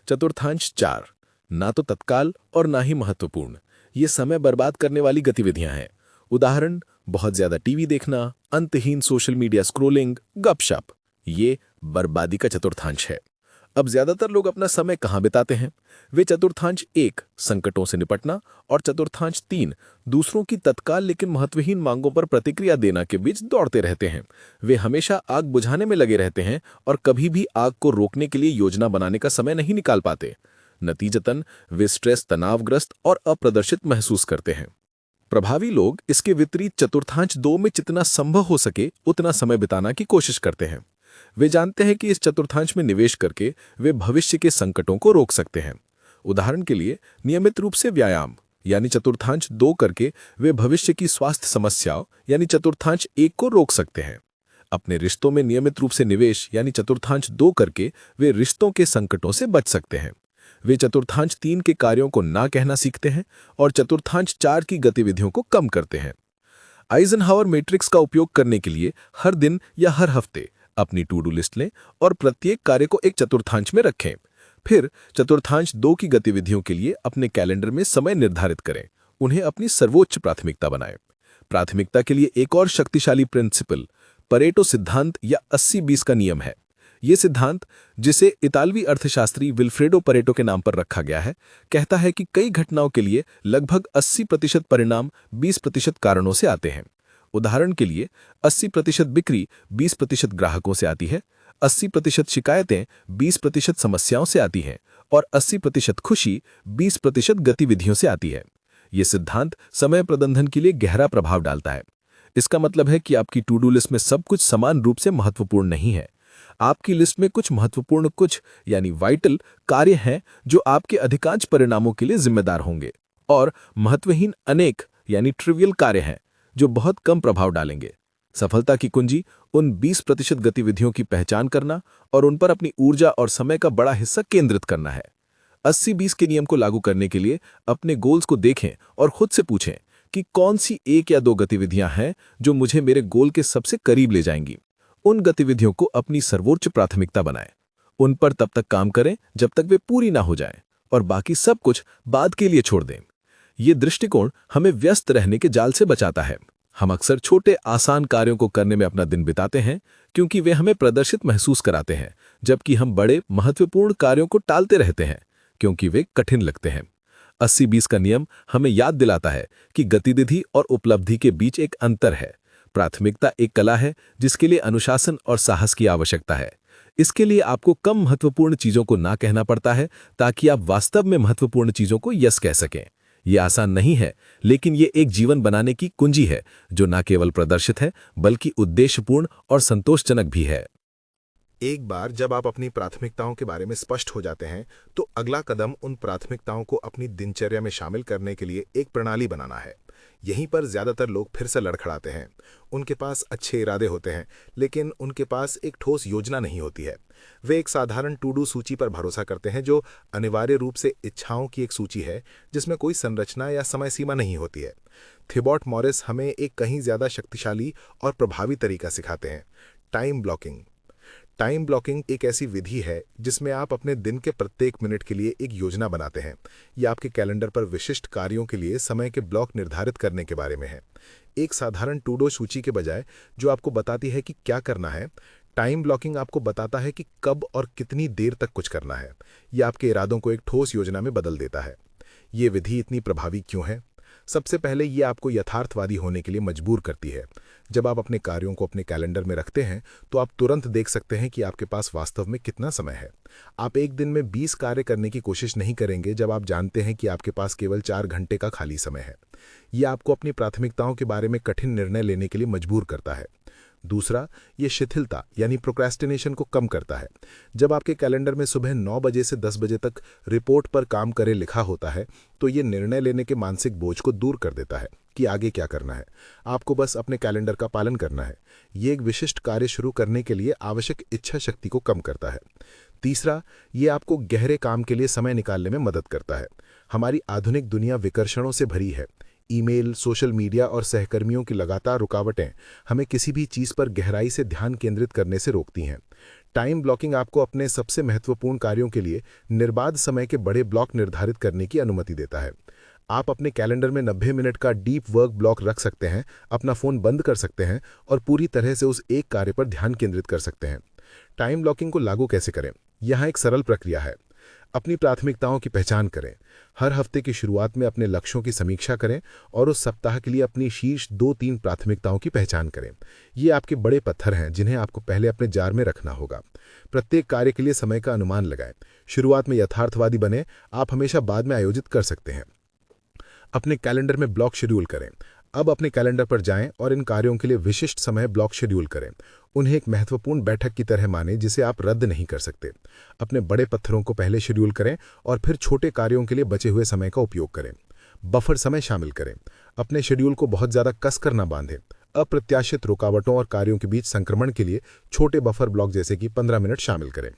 चतुर्थांश 4, ना तो तत्काल और ना ही महत्वपूर्ण। ये समय बर्बाद करने वाली गतिविधियां हैं। उदाहरण, बहुत ज्यादा टीवी देखना, अंतहीन सोशल मीडिया स्क्रोलिंग, गपशप। ये बर्बादी का चतुर्थांश है। अब ज्यादातर लोग अपना समय कहाँ बिताते हैं? वे चतुर्थांश 1, संकटों से निपटना, और चतुर्थांश 3, दूसरों की तत्काल लेकिन महत्वहीन मांगों पर प्रतिक्रिया देना के बीच दौड़ते रहते हैं। वे हमेशा आग बुझाने में लगे रहते हैं और कभी भी आग को रोकने के लिए योजना बनाने का समय नहीं निकाल पाते। नतीजतन वे स्ट्रेस, तनावग्रस्त और अप्रदर्शित महसूस करते हैं। प्रभावी लोग इसके विपरीत चतुर्थांश 2 में जितना संभव हो सके उतना समय बिताना की कोशिश करते हैं। वे जानते हैं कि इस चतुर्थांश में निवेश करके वे भविष्य के संकटों को रोक सकते हैं। उदाहरण के लिए, नियमित रूप से व्यायाम यानी चतुर्थांश 2 करके वे भविष्य की स्वास्थ्य समस्याओं यानी चतुर्थांश 1 को रोक सकते हैं। अपने रिश्तों में नियमित रूप से निवेश यानी चतुर्थांश 2 करके वे रिश्तों के संकटों से बच सकते हैं। वे चतुर्थांश 3 के कार्यों को ना कहना सीखते हैं और चतुर्थांश 4 की गतिविधियों को कम करते हैं। आइजनहावर मैट्रिक्स का उपयोग करने के लिए हर दिन या हर हफ्ते अपनी टू डू लिस्ट लें और प्रत्येक कार्य को एक चतुर्थांश में रखें। फिर चतुर्थांश 2 की गतिविधियों के लिए अपने कैलेंडर में समय निर्धारित करें। उन्हें अपनी सर्वोच्च प्राथमिकता बनाएं। प्राथमिकता के लिए एक और शक्तिशाली प्रिंसिपल परेटो सिद्धांत या 80-20 का नियम है। ये सिद्धांत, जिसे इतालवी अर्थशास्त्री विल्फ्रेडो परेटो के नाम पर रखा गया है, कहता है कि कई घटनाओं के लिए लगभग 80% परिणाम 20% कारणों से आते हैं। उदाहरण के लिए, 80% बिक्री 20% ग्राहकों से आती है, 80% शिकायतें 20% समस्याओं से आती हैं और 80% खुशी 20% गतिविधियों से आती है। ये सिद्धांत समय प्रबंधन के लिए गहरा प्रभाव डालता है। इसका मतलब है कि आपकी टू डू लिस्ट में सब कुछ समान रूप से महत्वपूर्ण नहीं है। आपकी लिस्ट में कुछ महत्वपूर्ण यानी वाइटल कार्य हैं जो आपके अधिकांश परिणामों के लिए जिम्मेदार होंगे, और महत्वहीन अनेक यानी ट्रिवियल कार्य हैं जो बहुत कम प्रभाव डालेंगे। सफलता की कुंजी उन 20% गतिविधियों की पहचान करना और उन पर अपनी ऊर्जा और समय का बड़ा हिस्सा केंद्रित करना है। 80-20 के नियम को लागू करने के लिए अपने गोल्स को देखें और खुद से पूछें कि कौन सी 1 या 2 गतिविधियां हैं जो मुझे मेरे गोल के सबसे करीब ले जाएंगी। उन गतिविधियों को अपनी सर्वोच्च प्राथमिकता बनाएं। उन पर तब तक काम करें जब तक वे पूरी ना हो जाएं, और बाकी सब कुछ बाद के लिए छोड़ दें। ये दृष्टिकोण हमें व्यस्त रहने के जाल से बचाता है। हम अक्सर छोटे आसान कार्यों को करने में अपना दिन बिताते हैं क्योंकि वे हमें प्रदर्शित महसूस कराते हैं, जबकि हम बड़े महत्वपूर्ण कार्यों को टालते रहते हैं क्योंकि वे कठिन लगते हैं। 80-20 का नियम हमें याद दिलाता है कि गतिविधि और उपलब्धि के बीच एक अंतर है। प्राथमिकता एक कला है जिसके लिए अनुशासन और साहस की आवश्यकता है। इसके लिए आपको कम महत्वपूर्ण चीजों को ना कहना पड़ता है ताकि आप वास्तव में महत्वपूर्ण चीजों को यस कह सकें। ये आसान नहीं है, लेकिन ये एक जीवन बनाने की कुंजी है जो न केवल प्रदर्शित है बल्कि उद्देश्यपूर्ण और संतोषजनक भी है। एक बार जब आप अपनी प्राथमिकताओं के बारे में स्पष्ट हो जाते हैं, तो अगला कदम उन प्राथमिकताओं को अपनी दिनचर्या में शामिल करने के लिए एक प्रणाली बनाना है। यहीं पर ज्यादातर लोग फिर से लड़खड़ाते हैं। उनके पास अच्छे इरादे होते हैं, लेकिन उनके पास एक ठोस योजना नहीं होती है। वे एक साधारण टू डू सूची पर भरोसा करते हैं जो अनिवार्य रूप से इच्छाओं की एक सूची है जिसमें कोई संरचना या समय सीमा नहीं होती है। थिबॉट मॉरिस हमें एक कहीं ज्यादा शक्तिशाली और प्रभावी तरीका सिखाते हैं, टाइम ब्लॉकिंग। टाइम ब्लॉकिंग एक ऐसी विधि है जिसमें आप अपने दिन के प्रत्येक मिनट के लिए एक योजना बनाते हैं। यह आपके कैलेंडर पर विशिष्ट कार्यों के लिए समय के ब्लॉक निर्धारित करने के बारे में है। एक साधारण टू डू सूची के बजाय जो आपको बताती है कि क्या करना है, टाइम ब्लॉकिंग आपको बताता है कि कब और कितनी देर तक कुछ करना है। यह आपके इरादों को एक ठोस योजना में बदल देता है। ये विधि इतनी प्रभावी क्यों है? सबसे पहले ये आपको यथार्थवादी होने के लिए मजबूर करती है। जब आप अपने कार्यों को अपने कैलेंडर में रखते हैं तो आप तुरंत देख सकते हैं कि आपके पास वास्तव में कितना समय है। आप एक दिन में 20 कार्य करने की कोशिश नहीं करेंगे जब आप जानते हैं कि आपके पास केवल 4 घंटे का खाली समय है। यह आपको अपनी प्राथमिकताओं के बारे में कठिन निर्णय लेने के लिए मजबूर करता है। दूसरा, ये शिथिलता यानी प्रोक्रेस्टिनेशन को कम करता है। जब आपके कैलेंडर में सुबह 9 बजे से 10 बजे तक रिपोर्ट पर काम करें लिखा होता है तो ये निर्णय लेने के मानसिक बोझ को दूर कर देता है कि आगे क्या करना है। आपको बस अपने कैलेंडर का पालन करना है। ये एक विशिष्ट कार्य शुरू करने के लिए आवश्यक इच्छा शक्ति को कम करता है। तीसरा, ये आपको गहरे काम के लिए समय निकालने में मदद करता है। हमारी आधुनिक दुनिया विकर्षणों से भरी है। ईमेल, सोशल मीडिया और सहकर्मियों की लगातार रुकावटें हमें किसी भी चीज़ पर गहराई से ध्यान केंद्रित करने से रोकती हैं। टाइम ब्लॉकिंग आपको अपने सबसे महत्वपूर्ण कार्यों के लिए निर्बाध समय के बड़े ब्लॉक निर्धारित करने की अनुमति देता है। आप अपने कैलेंडर में 90 मिनट का डीप वर्क ब्लॉक रख सकते हैं, अपना फ़ोन बंद कर सकते हैं और पूरी तरह से उस एक कार्य पर ध्यान केंद्रित कर सकते हैं। टाइम ब्लॉकिंग को लागू कैसे करें? यहाँ एक सरल प्रक्रिया है। अपनी प्राथमिकताओं की पहचान करें। हर हफ्ते की शुरुआत में अपने लक्ष्यों की समीक्षा करें और उस सप्ताह के लिए अपनी शीर्ष 2-3 प्राथमिकताओं की पहचान करें। ये आपके बड़े पत्थर हैं जिन्हें आपको पहले अपने जार में रखना होगा। प्रत्येक कार्य के लिए समय का अनुमान लगाएं। शुरुआत में यथार्थवादी बने, आप हमेशा बाद में आयोजित कर सकते हैं। अपने कैलेंडर में ब्लॉक शेड्यूल करें। अब अपने कैलेंडर पर जाएं और इन कार्यों के लिए विशिष्ट समय ब्लॉक शेड्यूल करें। उन्हें एक महत्वपूर्ण बैठक की तरह मानें जिसे आप रद्द नहीं कर सकते। अपने बड़े पत्थरों को पहले शेड्यूल करें और फिर छोटे कार्यों के लिए बचे हुए समय का उपयोग करें। बफर समय शामिल करें। अपने शेड्यूल को बहुत ज़्यादा कसकर न बांधें। अप्रत्याशित रुकावटों और कार्यों के बीच संक्रमण के लिए छोटे बफर ब्लॉक जैसे कि 15 मिनट शामिल करें।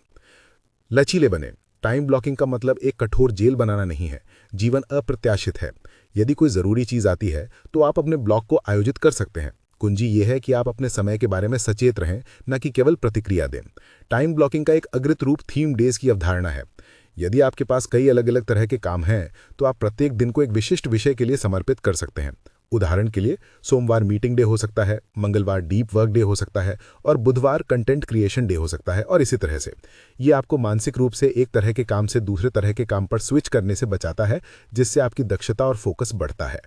लचीले बने। टाइम ब्लॉकिंग का मतलब एक कठोर जेल बनाना नहीं है। जीवन अप्रत्याशित है। यदि कोई ज़रूरी चीज़ आती है तो आप अपने ब्लॉक को आयोजित कर सकते हैं। कुंजी ये है कि आप अपने समय के बारे में सचेत रहें, न कि केवल प्रतिक्रिया दें। टाइम ब्लॉकिंग का एक अग्रित रूप थीम डेज की अवधारणा है। यदि आपके पास कई अलग अलग तरह के काम हैं तो आप प्रत्येक दिन को एक विशिष्ट विषय के लिए समर्पित कर सकते हैं। उदाहरण के लिए सोमवार मीटिंग डे हो सकता है, मंगलवार डीप वर्क डे हो सकता है और बुधवार कंटेंट क्रिएशन डे हो सकता है और इसी तरह से। ये आपको मानसिक रूप से एक तरह के काम से दूसरे तरह के काम पर स्विच करने से बचाता है, जिससे आपकी दक्षता और फोकस बढ़ता है।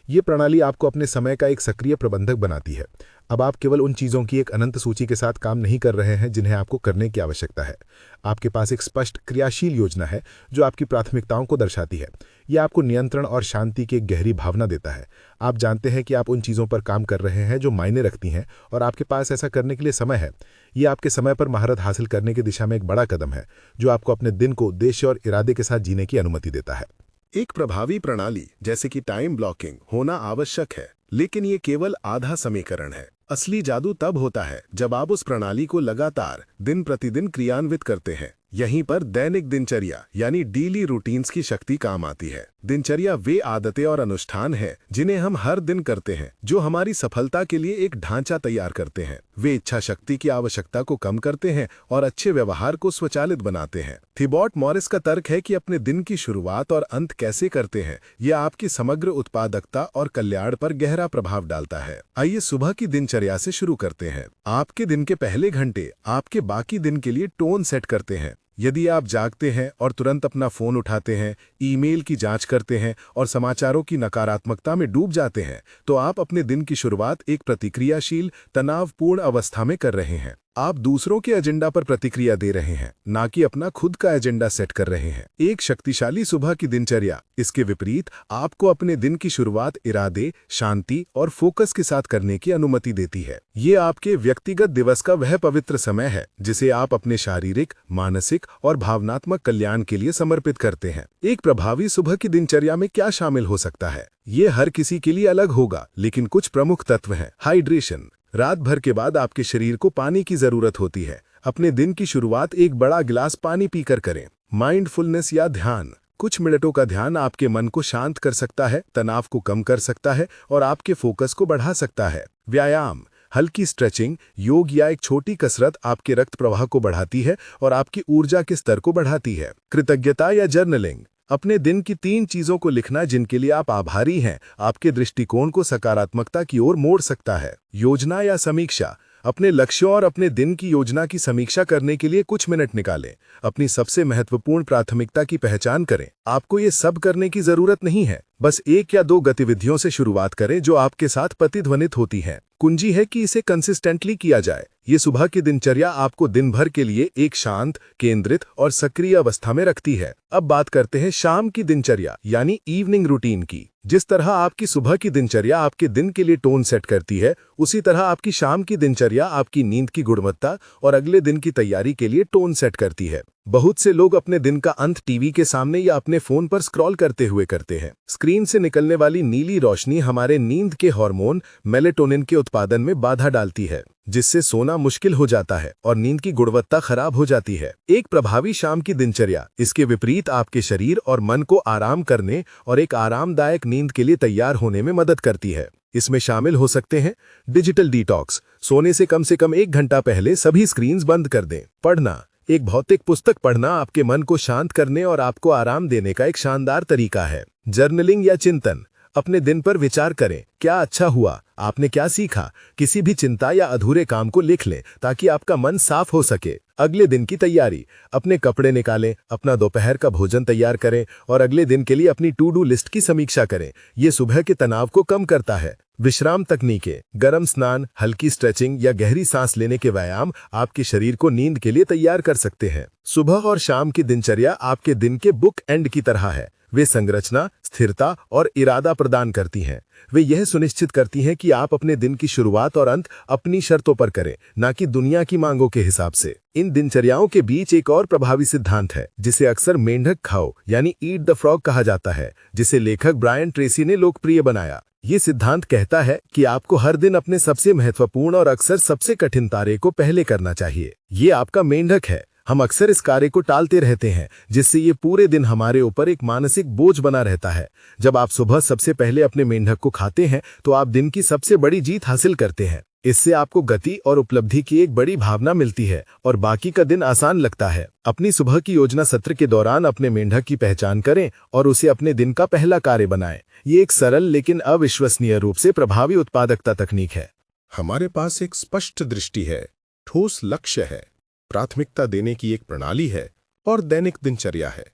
ये प्रणाली आपको अपने समय का एक सक्रिय प्रबंधक बनाती है। अब आप केवल उन चीज़ों की एक अनंत सूची के साथ काम नहीं कर रहे हैं जिन्हें आपको करने की आवश्यकता है। आपके पास एक स्पष्ट क्रियाशील योजना है जो आपकी प्राथमिकताओं को दर्शाती है। यह आपको नियंत्रण और शांति की एक गहरी भावना देता है। आप जानते हैं कि आप उन चीज़ों पर काम कर रहे हैं जो मायने रखती हैं और आपके पास ऐसा करने के लिए समय है। ये आपके समय पर महारत हासिल करने की दिशा में एक बड़ा कदम है जो आपको अपने दिन को उद्देश्य और इरादे के साथ जीने की अनुमति देता है। एक प्रभावी प्रणाली जैसे कि टाइम ब्लॉकिंग होना आवश्यक है, लेकिन ये केवल आधा समीकरण है। असली जादू तब होता है जब आप उस प्रणाली को लगातार दिन प्रतिदिन क्रियान्वित करते हैं। यहीं पर दैनिक दिनचर्या यानी डेली रूटीन्स की शक्ति काम आती है। दिनचर्या वे आदतें और अनुष्ठान हैं जिन्हें हम हर दिन करते हैं, जो हमारी सफलता के लिए एक ढांचा तैयार करते हैं। वे इच्छा शक्ति की आवश्यकता को कम करते हैं और अच्छे व्यवहार को स्वचालित बनाते हैं। थिबॉट मॉरिस का तर्क है कि अपने दिन की शुरुआत और अंत कैसे करते हैं, यह आपकी समग्र उत्पादकता और कल्याण पर गहरा प्रभाव डालता है। आइए सुबह की दिनचर्या से शुरू करते हैं। आपके दिन के पहले घंटे आपके बाकी दिन के लिए टोन सेट करते हैं। यदि आप जागते हैं और तुरंत अपना फोन उठाते हैं, ईमेल की जांच करते हैं और समाचारों की नकारात्मकता में डूब जाते हैं, तो आप अपने दिन की शुरुआत एक प्रतिक्रियाशील, तनावपूर्ण अवस्था में कर रहे हैं। आप दूसरों के एजेंडा पर प्रतिक्रिया दे रहे हैं, ना कि अपना खुद का एजेंडा सेट कर रहे हैं। एक शक्तिशाली सुबह की दिनचर्या इसके विपरीत आपको अपने दिन की शुरुआत इरादे, शांति और फोकस के साथ करने की अनुमति देती है। ये आपके व्यक्तिगत दिवस का वह पवित्र समय है जिसे आप अपने शारीरिक, मानसिक और भावनात्मक कल्याण के लिए समर्पित करते हैं। एक प्रभावी सुबह की दिनचर्या में क्या शामिल हो सकता है? ये हर किसी के लिए अलग होगा, लेकिन कुछ प्रमुख तत्व हैं। हाइड्रेशन। रात भर के बाद आपके शरीर को पानी की जरूरत होती है। अपने दिन की शुरुआत एक बड़ा गिलास पानी पीकर करें। माइंडफुलनेस या ध्यान। कुछ मिनटों का ध्यान आपके मन को शांत कर सकता है, तनाव को कम कर सकता है और आपके फोकस को बढ़ा सकता है। व्यायाम। हल्की स्ट्रेचिंग, योग या एक छोटी कसरत आपके रक्त प्रवाह को बढ़ाती है और आपकी ऊर्जा के स्तर को बढ़ाती है। कृतज्ञता या जर्नलिंग। अपने दिन की 3 चीजों को लिखना जिनके लिए आप आभारी हैं, आपके दृष्टिकोण को सकारात्मकता की ओर मोड़ सकता है। योजना या समीक्षा। अपने लक्ष्यों और अपने दिन की योजना की समीक्षा करने के लिए कुछ मिनट निकालें। अपनी सबसे महत्वपूर्ण प्राथमिकता की पहचान करें। आपको ये सब करने की जरूरत नहीं है, बस 1 या 2 गतिविधियों से शुरुआत करें जो आपके साथ प्रतिध्वनित होती हैं। कुंजी है कि इसे कंसिस्टेंटली किया जाए। ये सुबह की दिनचर्या आपको दिन भर के लिए एक शांत, केंद्रित और सक्रिय अवस्था में रखती है। अब बात करते हैं शाम की दिनचर्या यानी इवनिंग रूटीन की। जिस तरह आपकी सुबह की दिनचर्या आपके दिन के लिए टोन सेट करती है, उसी तरह आपकी शाम की दिनचर्या आपकी नींद की गुणवत्ता और अगले दिन की तैयारी के लिए टोन सेट करती है। बहुत से लोग अपने दिन का अंत टीवी के सामने या अपने फोन पर स्क्रॉल करते हुए करते हैं। स्क्रीन से निकलने वाली नीली रोशनी हमारे नींद के हार्मोन मेलेटोनिन के उत्पादन में बाधा डालती है, जिससे सोना मुश्किल हो जाता है और नींद की गुणवत्ता खराब हो जाती है। एक प्रभावी शाम की दिनचर्या इसके विपरीत आपके शरीर और मन को आराम करने और एक आरामदायक नींद के लिए तैयार होने में मदद करती है। इसमें शामिल हो सकते हैं डिजिटल डिटॉक्स, सोने से कम 1 घंटा पहले सभी स्क्रीन्स बंद कर दें। पढ़ना, एक भौतिक पुस्तक पढ़ना आपके मन को शांत करने और आपको आराम देने का एक शानदार तरीका है। जर्नलिंग या चिंतन, अपने दिन पर विचार करें, क्या अच्छा हुआ, आपने क्या सीखा, किसी भी चिंता या अधूरे काम को लिख लें ताकि आपका मन साफ हो सके। अगले दिन की तैयारी, अपने कपड़े निकालें, अपना दोपहर का भोजन तैयार करें और अगले दिन के लिए अपनी टू डू लिस्ट की समीक्षा करें। ये सुबह के तनाव को कम करता है। विश्राम तकनीकें, गर्म स्नान, हल्की स्ट्रेचिंग या गहरी सांस लेने के व्यायाम आपके शरीर को नींद के लिए तैयार कर सकते हैं। सुबह और शाम की दिनचर्या आपके दिन के बुक एंड की तरह है। वे संरचना, स्थिरता और इरादा प्रदान करती हैं। वे यह सुनिश्चित करती हैं कि आप अपने दिन की शुरुआत और अंत अपनी शर्तों पर करें, न कि दुनिया की मांगों के हिसाब से। इन दिनचर्याओं के बीच एक और प्रभावी सिद्धांत है जिसे अक्सर मेंढक खाओ यानी ईट द फ्रॉग कहा जाता है, जिसे लेखक ब्रायन ट्रेसी ने लोकप्रिय बनाया। ये सिद्धांत कहता है कि आपको हर दिन अपने सबसे महत्वपूर्ण और अक्सर सबसे कठिन कार्य को पहले करना चाहिए। ये आपका मेंढक है। हम अक्सर इस कार्य को टालते रहते हैं, जिससे ये पूरे दिन हमारे ऊपर एक मानसिक बोझ बना रहता है। जब आप सुबह सबसे पहले अपने मेंढक को खाते हैं तो आप दिन की सबसे बड़ी जीत हासिल करते हैं। इससे आपको गति और उपलब्धि की एक बड़ी भावना मिलती है और बाकी का दिन आसान लगता है। अपनी सुबह की योजना सत्र के दौरान अपने मेंढक की पहचान करें और उसे अपने दिन का पहला कार्य बनाएं। ये एक सरल लेकिन अविश्वसनीय रूप से प्रभावी उत्पादकता तकनीक है। हमारे पास एक स्पष्ट दृष्टि है, ठोस लक्ष्य है, प्राथमिकता देने की एक प्रणाली है और दैनिक दिनचर्या है।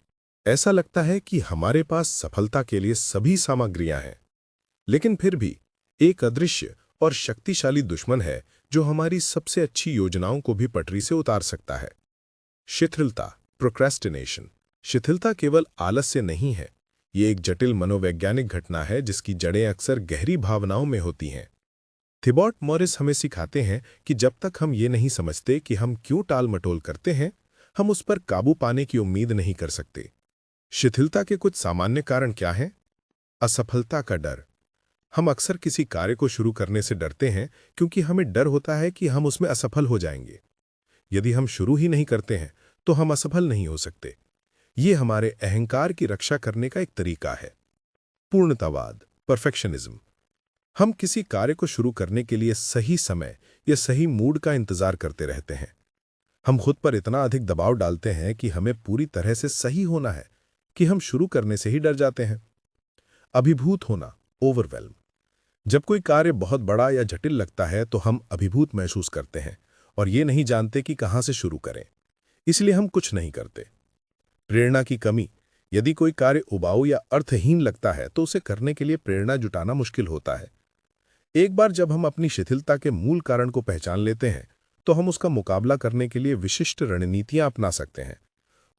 ऐसा लगता है कि हमारे पास सफलता के लिए सभी सामग्रियां हैं, लेकिन फिर भी एक अदृश्य और शक्तिशाली दुश्मन है जो हमारी सबसे अच्छी योजनाओं को भी पटरी से उतार सकता है। शिथिलता, प्रोक्रेस्टिनेशन। शिथिलता केवल आलस्य नहीं है, ये एक जटिल मनोवैज्ञानिक घटना है जिसकी जड़ें अक्सर गहरी भावनाओं में होती हैं। थिबॉट मॉरिस हमें सिखाते हैं कि जब तक हम ये नहीं समझते कि हम क्यों टाल मटोल करते हैं, हम उस पर काबू पाने की उम्मीद नहीं कर सकते। शिथिलता के कुछ सामान्य कारण क्या हैं? असफलता का डर। हम अक्सर किसी कार्य को शुरू करने से डरते हैं क्योंकि हमें डर होता है कि हम उसमें असफल हो जाएंगे। यदि हम शुरू ही नहीं करते हैं तो हम असफल नहीं हो सकते। ये हमारे अहंकार की रक्षा करने का एक तरीका है। पूर्णतावाद, परफेक्शनिज्म। हम किसी कार्य को शुरू करने के लिए सही समय या सही मूड का इंतजार करते रहते हैं। हम खुद पर इतना अधिक दबाव डालते हैं कि हमें पूरी तरह से सही होना है कि हम शुरू करने से ही डर जाते हैं। अभिभूत होना, ओवरवेल्म। जब कोई कार्य बहुत बड़ा या जटिल लगता है तो हम अभिभूत महसूस करते हैं और ये नहीं जानते कि कहाँ से शुरू करें, इसलिए हम कुछ नहीं करते। प्रेरणा की कमी। यदि कोई कार्य उबाऊ या अर्थहीन लगता है तो उसे करने के लिए प्रेरणा जुटाना मुश्किल होता है। एक बार जब हम अपनी शिथिलता के मूल कारण को पहचान लेते हैं तो हम उसका मुकाबला करने के लिए विशिष्ट रणनीतियां अपना सकते हैं।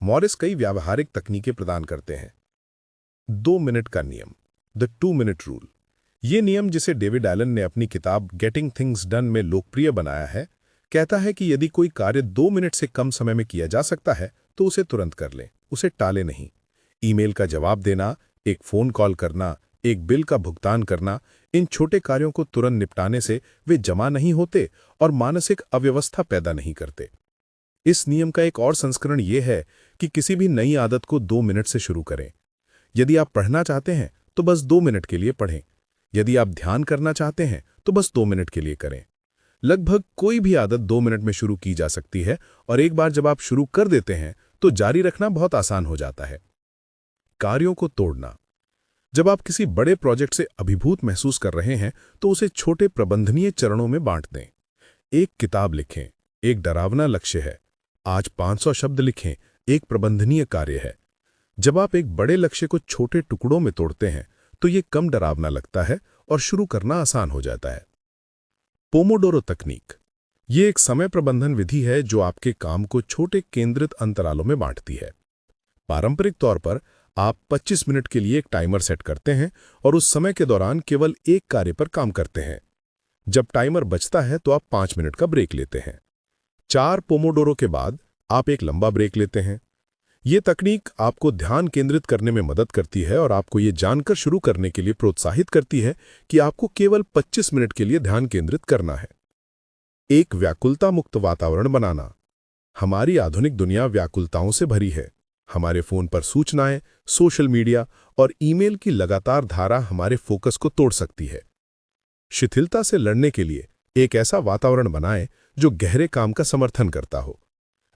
मॉरिस कई व्यावहारिक तकनीकें प्रदान करते हैं। 2 मिनट का नियम, द 2 मिनट रूल। ये नियम, जिसे डेविड एलन ने अपनी किताब गेटिंग थिंग्स डन में लोकप्रिय बनाया है, कहता है कि यदि कोई कार्य 2 मिनट से कम समय में किया जा सकता है तो उसे तुरंत कर लें, उसे टाले नहीं। ईमेल का जवाब देना, एक फोन कॉल करना, एक बिल का भुगतान करना, इन छोटे कार्यों को तुरंत निपटाने से वे जमा नहीं होते और मानसिक अव्यवस्था पैदा नहीं करते। इस नियम का एक और संस्करण यह है कि किसी भी नई आदत को 2 मिनट से शुरू करें। यदि आप पढ़ना चाहते हैं तो बस 2 मिनट के लिए पढ़ें। यदि आप ध्यान करना चाहते हैं तो बस 2 मिनट के लिए करें। लगभग कोई भी आदत 2 मिनट में शुरू की जा सकती है और एक बार जब आप शुरू कर देते हैं तो जारी रखना बहुत आसान हो जाता है। कार्यों को तोड़ना। जब आप किसी बड़े प्रोजेक्ट से अभिभूत महसूस कर रहे हैं तो उसे छोटे प्रबंधनीय चरणों में बांट दें। एक किताब लिखें, एक डरावना लक्ष्य है। आज 500 शब्द लिखें, एक प्रबंधनीय कार्य है। जब आप एक बड़े लक्ष्य को छोटे टुकड़ों में तोड़ते हैं तो ये कम डरावना लगता है और शुरू करना आसान हो जाता है। पोमोडोरो तकनीक। ये एक समय प्रबंधन विधि है जो आपके काम को छोटे केंद्रित अंतरालों में बांटती है। पारंपरिक तौर पर आप 25 मिनट के लिए एक टाइमर सेट करते हैं और उस समय के दौरान केवल एक कार्य पर काम करते हैं। जब टाइमर बजता है तो आप 5 मिनट का ब्रेक लेते हैं। 4 पोमोडोरो के बाद आप एक लंबा ब्रेक लेते हैं। ये तकनीक आपको ध्यान केंद्रित करने में मदद करती है और आपको ये जानकर शुरू करने के लिए प्रोत्साहित करती है कि आपको केवल 25 मिनट के लिए ध्यान केंद्रित करना है। एक व्याकुलता मुक्त वातावरण बनाना। हमारी आधुनिक दुनिया व्याकुलताओं से भरी है। हमारे फोन पर सूचनाएं, सोशल मीडिया और ईमेल की लगातार धारा हमारे फोकस को तोड़ सकती है। शिथिलता से लड़ने के लिए एक ऐसा वातावरण बनाएं जो गहरे काम का समर्थन करता हो।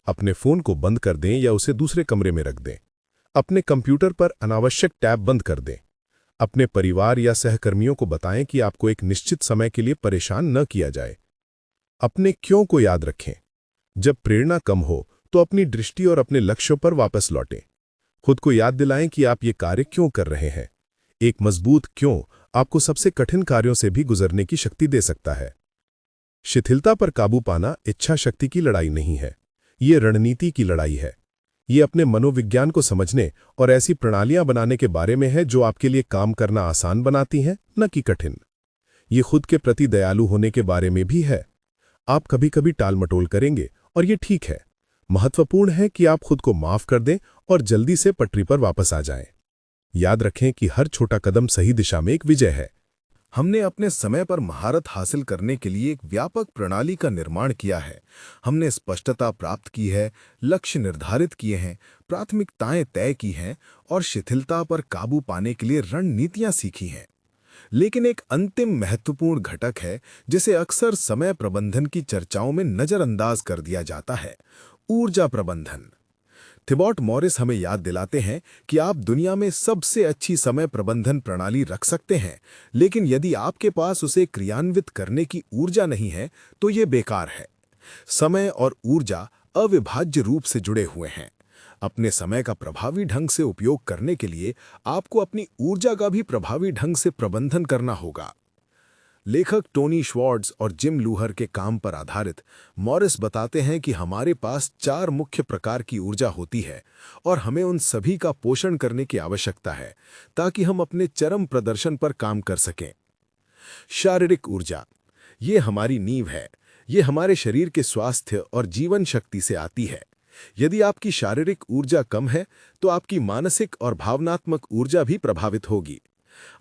अपने फोन को बंद कर दें या उसे दूसरे कमरे में रख दें। अपने कंप्यूटर पर अनावश्यक टैब बंद कर दें। अपने परिवार या सहकर्मियों को बताएं कि आपको एक निश्चित समय के लिए परेशान न किया जाए। अपने क्यों को याद रखें। जब प्रेरणा कम हो तो अपनी दृष्टि और अपने लक्ष्यों पर वापस लौटें। खुद को याद दिलाएं कि आप ये कार्य क्यों कर रहे हैं। एक मजबूत क्यों आपको सबसे कठिन कार्यों से भी गुजरने की शक्ति दे सकता है। शिथिलता पर काबू पाना इच्छा शक्ति की लड़ाई नहीं है, ये रणनीति की लड़ाई है। ये अपने मनोविज्ञान को समझने और ऐसी प्रणालियां बनाने के बारे में है जो आपके लिए काम करना आसान बनाती हैं, न कि कठिन। ये खुद के प्रति दयालु होने के बारे में भी है। आप कभी कभी टालमटोल करेंगे और ये ठीक है। महत्वपूर्ण है कि आप खुद को माफ कर दें और जल्दी से पटरी पर वापस आ जाएं। याद रखें कि हर छोटा कदम सही दिशा में एक विजय है। हमने अपने समय पर महारत हासिल करने के लिए एक व्यापक प्रणाली का निर्माण किया है। हमने स्पष्टता प्राप्त की है, लक्ष्य निर्धारित किए हैं, प्राथमिकताएं तय की हैं और शिथिलता पर काबू पाने के लिए रणनीतियां सीखी हैं। लेकिन एक अंतिम महत्वपूर्ण घटक है जिसे अक्सर समय प्रबंधन की चर्चाओं में नजरअंदाज कर दिया जाता है: ऊर्जा प्रबंधन। थिबॉट मॉरिस हमें याद दिलाते हैं कि आप दुनिया में सबसे अच्छी समय प्रबंधन प्रणाली रख सकते हैं, लेकिन यदि आपके पास उसे क्रियान्वित करने की ऊर्जा नहीं है तो ये बेकार है। समय और ऊर्जा अविभाज्य रूप से जुड़े हुए हैं। अपने समय का प्रभावी ढंग से उपयोग करने के लिए आपको अपनी ऊर्जा का भी प्रभावी ढंग से प्रबंधन करना होगा। लेखक टोनी श्वार्ट्ज और जिम लूहर के काम पर आधारित मॉरिस बताते हैं कि हमारे पास 4 मुख्य प्रकार की ऊर्जा होती है और हमें उन सभी का पोषण करने की आवश्यकता है ताकि हम अपने चरम प्रदर्शन पर काम कर सकें। शारीरिक ऊर्जा, ये हमारी नींव है। ये हमारे शरीर के स्वास्थ्य और जीवन शक्ति से आती है। यदि आपकी शारीरिक ऊर्जा कम है तो आपकी मानसिक और भावनात्मक ऊर्जा भी प्रभावित होगी।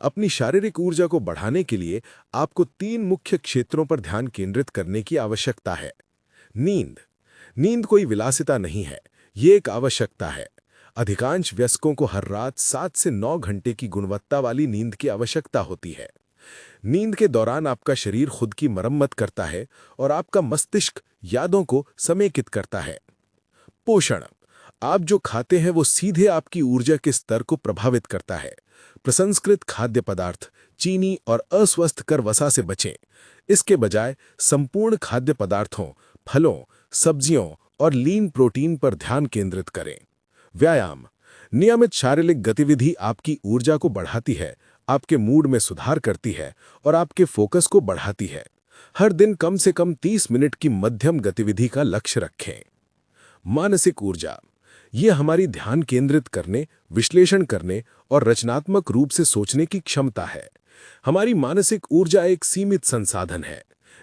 अपनी शारीरिक ऊर्जा को बढ़ाने के लिए आपको 3 मुख्य क्षेत्रों पर ध्यान केंद्रित करने की आवश्यकता है। नींद। नींद कोई विलासिता नहीं है, ये एक आवश्यकता है। अधिकांश वयस्कों को हर रात 7 से 9 घंटे की गुणवत्ता वाली नींद की आवश्यकता होती है। नींद के दौरान आपका शरीर खुद की मरम्मत करता है और आपका मस्तिष्क यादों को समेकित करता है। पोषण। आप जो खाते हैं वो सीधे आपकी ऊर्जा के स्तर को प्रभावित करता है। प्रसंस्कृत खाद्य पदार्थ, चीनी और अस्वस्थकर वसा से बचें। इसके बजाय संपूर्ण खाद्य पदार्थों, फलों, सब्जियों और लीन प्रोटीन पर ध्यान केंद्रित करें। व्यायाम। नियमित शारीरिक गतिविधि आपकी ऊर्जा को बढ़ाती है, आपके मूड में सुधार करती है और आपके फोकस को बढ़ाती है। हर दिन कम से कम 30 मिनट की मध्यम गतिविधि का लक्ष्य रखें। मानसिक ऊर्जा। यह हमारी ध्यान केंद्रित करने, विश्लेषण करने और रचनात्मक रूप से सोचने की क्षमता है। हमारी मानसिक ऊर्जा एक सीमित संसाधन है।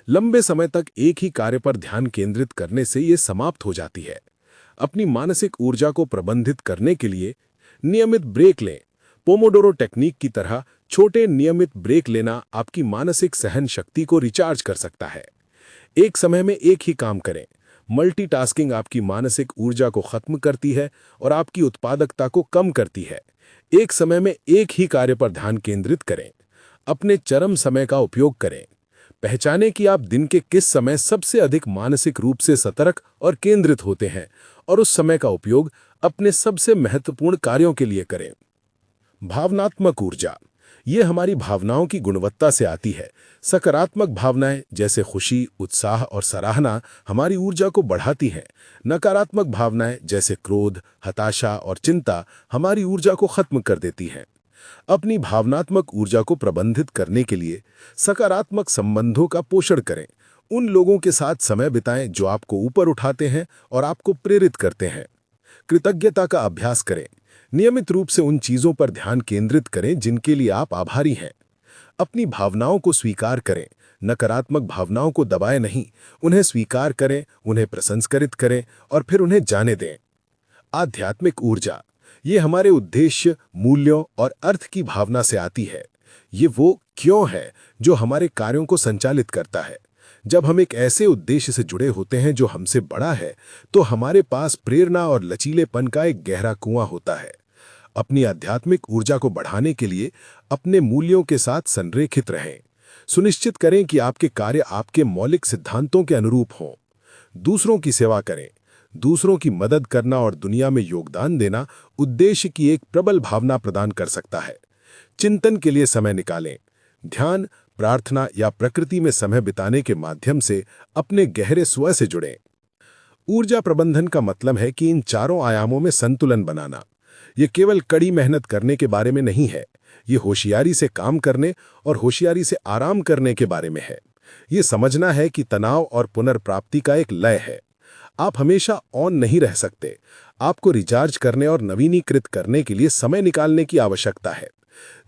लंबे समय तक एक ही कार्य पर ध्यान केंद्रित करने से यह समाप्त हो जाती है। अपनी मानसिक ऊर्जा को प्रबंधित करने के लिए नियमित ब्रेक लें। पोमोडोरो टेक्निक की तरह छोटे नियमित ब्रेक लेना आपकी मानसिक सहन शक्ति को रिचार्ज कर सकता है। एक समय में एक ही काम करें। मल्टीटास्किंग आपकी मानसिक ऊर्जा को खत्म करती है और आपकी उत्पादकता को कम करती है। एक समय में एक ही कार्य पर ध्यान केंद्रित करें। अपने चरम समय का उपयोग करें। पहचानें कि आप दिन के किस समय सबसे अधिक मानसिक रूप से सतर्क और केंद्रित होते हैं और उस समय का उपयोग अपने सबसे महत्वपूर्ण कार्यों के लिए करें। भावनात्मक ऊर्जा। ये हमारी भावनाओं की गुणवत्ता से आती है। सकारात्मक भावनाएं जैसे खुशी, उत्साह और सराहना हमारी ऊर्जा को बढ़ाती हैं। नकारात्मक भावनाएं जैसे क्रोध, हताशा और चिंता हमारी ऊर्जा को खत्म कर देती हैं। अपनी भावनात्मक ऊर्जा को प्रबंधित करने के लिए सकारात्मक संबंधों का पोषण करें। उन लोगों के साथ समय बिताएं जो आपको ऊपर उठाते हैं और आपको प्रेरित करते हैं। कृतज्ञता का अभ्यास करें। नियमित रूप से उन चीजों पर ध्यान केंद्रित करें जिनके लिए आप आभारी हैं। अपनी भावनाओं को स्वीकार करें। नकारात्मक भावनाओं को दबाएं नहीं, उन्हें स्वीकार करें, उन्हें प्रसंस्कृत करें और फिर उन्हें जाने दें। आध्यात्मिक ऊर्जा। ये हमारे उद्देश्य, मूल्यों और अर्थ की भावना से आती है। ये वो क्यों है जो हमारे कार्यों को संचालित करता है। जब हम एक ऐसे उद्देश्य से जुड़े होते हैं जो हमसे बड़ा है, तो हमारे पास प्रेरणा और लचीलेपन का एक गहरा कुआं होता है। अपनी आध्यात्मिक ऊर्जा को बढ़ाने के लिए अपने मूल्यों के साथ संरेखित रहें। सुनिश्चित करें कि आपके कार्य आपके मौलिक सिद्धांतों के अनुरूप हों। दूसरों की सेवा करें। दूसरों की मदद करना और दुनिया में योगदान देना उद्देश्य की एक प्रबल भावना प्रदान कर सकता है। चिंतन के लिए समय निकालें। ध्यान, प्रार्थना या प्रकृति में समय बिताने के माध्यम से अपने गहरे स्व से जुड़ें। ऊर्जा प्रबंधन का मतलब है कि इन चारों आयामों में संतुलन बनाना। ये केवल कड़ी मेहनत करने के बारे में नहीं है, ये होशियारी से काम करने और होशियारी से आराम करने के बारे में है। ये समझना है कि तनाव और पुनर्प्राप्ति का एक लय है। आप हमेशा ऑन नहीं रह सकते। आपको रिचार्ज करने और नवीनीकृत करने के लिए समय निकालने की आवश्यकता है।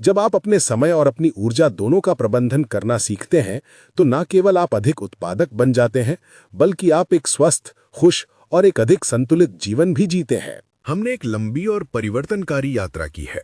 जब आप अपने समय और अपनी ऊर्जा दोनों का प्रबंधन करना सीखते हैं, तो न केवल आप अधिक उत्पादक बन जाते हैं, बल्कि आप एक स्वस्थ, खुश और एक अधिक संतुलित जीवन भी जीते हैं। हमने एक लंबी और परिवर्तनकारी यात्रा की है।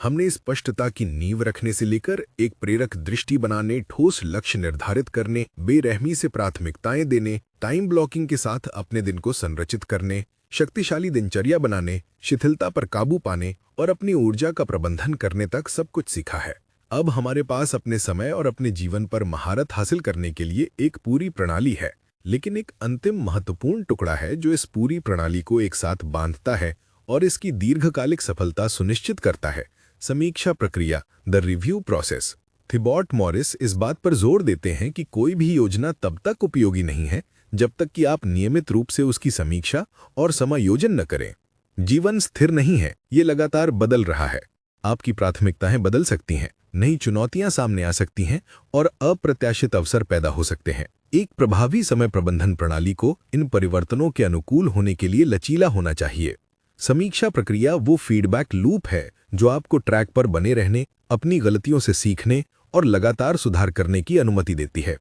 हमने स्पष्टता की नींव रखने से लेकर एक प्रेरक दृष्टि बनाने, ठोस लक्ष्य निर्धारित करने, बेरहमी से प्राथमिकताएं देने, टाइम ब्लॉकिंग के साथ अपने दिन को संरचित करने, शक्तिशाली दिनचर्या बनाने, शिथिलता पर काबू पाने और अपनी ऊर्जा का प्रबंधन करने तक सब कुछ सीखा है। अब हमारे पास अपने समय और अपने जीवन पर महारत हासिल करने के लिए एक पूरी प्रणाली है। लेकिन एक अंतिम महत्वपूर्ण टुकड़ा है जो इस पूरी प्रणाली को एक साथ बांधता है और इसकी दीर्घकालिक सफलता सुनिश्चित करता है। समीक्षा प्रक्रिया, the review process. Thibaut Morris इस बात पर जोर देते हैं कि कोई भी योजना तब तक उपयोगी नहीं है जब तक कि आप नियमित रूप से उसकी समीक्षा और समायोजन न करें। जीवन स्थिर नहीं है, ये लगातार बदल रहा है। आपकी प्राथमिकताएं बदल सकती हैं, नई चुनौतियां सामने आ सकती हैं और अप्रत्याशित अवसर पैदा हो सकते हैं। एक प्रभावी समय प्रबंधन प्रणाली को इन परिवर्तनों के अनुकूल होने के लिए लचीला होना चाहिए। समीक्षा प्रक्रिया वो फीडबैक लूप है जो आपको ट्रैक पर बने रहने, अपनी गलतियों से सीखने और लगातार सुधार करने की अनुमति देती है।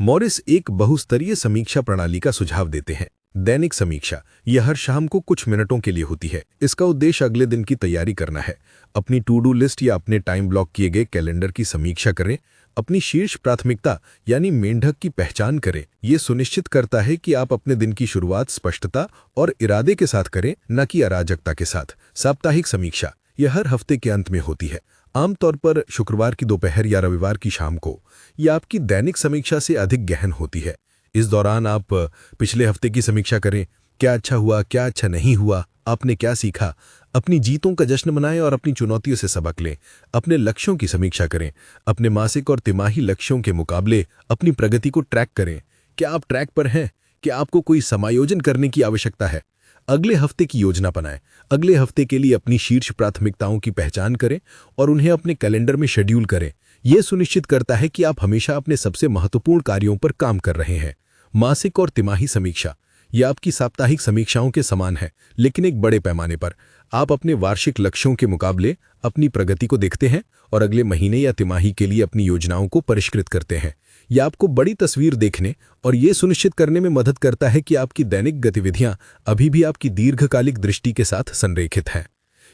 मॉरिस एक बहुस्तरीय समीक्षा प्रणाली का सुझाव देते हैं। दैनिक समीक्षा, यह हर शाम को कुछ मिनटों के लिए होती है। इसका उद्देश्य अगले दिन की तैयारी करना है। अपनी टू डू लिस्ट या अपने टाइम ब्लॉक किए गए कैलेंडर की समीक्षा करें। अपनी शीर्ष प्राथमिकता यानी मेंढक की पहचान करें। यह सुनिश्चित करता है कि आप अपने दिन की शुरुआत स्पष्टता और इरादे के साथ करें, न कि अराजकता के साथ। साप्ताहिक समीक्षा, यह हर हफ्ते के अंत में होती है, आमतौर पर शुक्रवार की दोपहर या रविवार की शाम को। यह आपकी दैनिक समीक्षा से अधिक गहन होती है। इस दौरान आप पिछले हफ्ते की समीक्षा करें। क्या अच्छा हुआ, क्या अच्छा नहीं हुआ, आपने क्या सीखा। अपनी जीतों का जश्न मनाएं और अपनी चुनौतियों से सबक लें। अपने लक्ष्यों की समीक्षा करें। अपने मासिक और तिमाही लक्ष्यों के मुकाबले अपनी प्रगति को ट्रैक करें। क्या आप ट्रैक पर हैं? क्या आपको कोई समायोजन करने की आवश्यकता है? अगले हफ्ते की योजना बनाएं। अगले हफ्ते के लिए अपनी शीर्ष प्राथमिकताओं की पहचान करें और उन्हें अपने कैलेंडर में शेड्यूल करें। यह सुनिश्चित करता है कि आप हमेशा अपने सबसे महत्वपूर्ण कार्यों पर काम कर रहे हैं। मासिक और तिमाही समीक्षा, यह आपकी साप्ताहिक समीक्षाओं के समान है, लेकिन एक बड़े पैमाने पर। आप अपने वार्षिक लक्ष्यों के मुकाबले अपनी प्रगति को देखते हैं और अगले महीने या तिमाही के लिए अपनी योजनाओं को परिष्कृत करते हैं। यह आपको बड़ी तस्वीर देखने और ये सुनिश्चित करने में मदद करता है कि आपकी दैनिक गतिविधियां अभी भी आपकी दीर्घकालिक दृष्टि के साथ संरेखित हैं।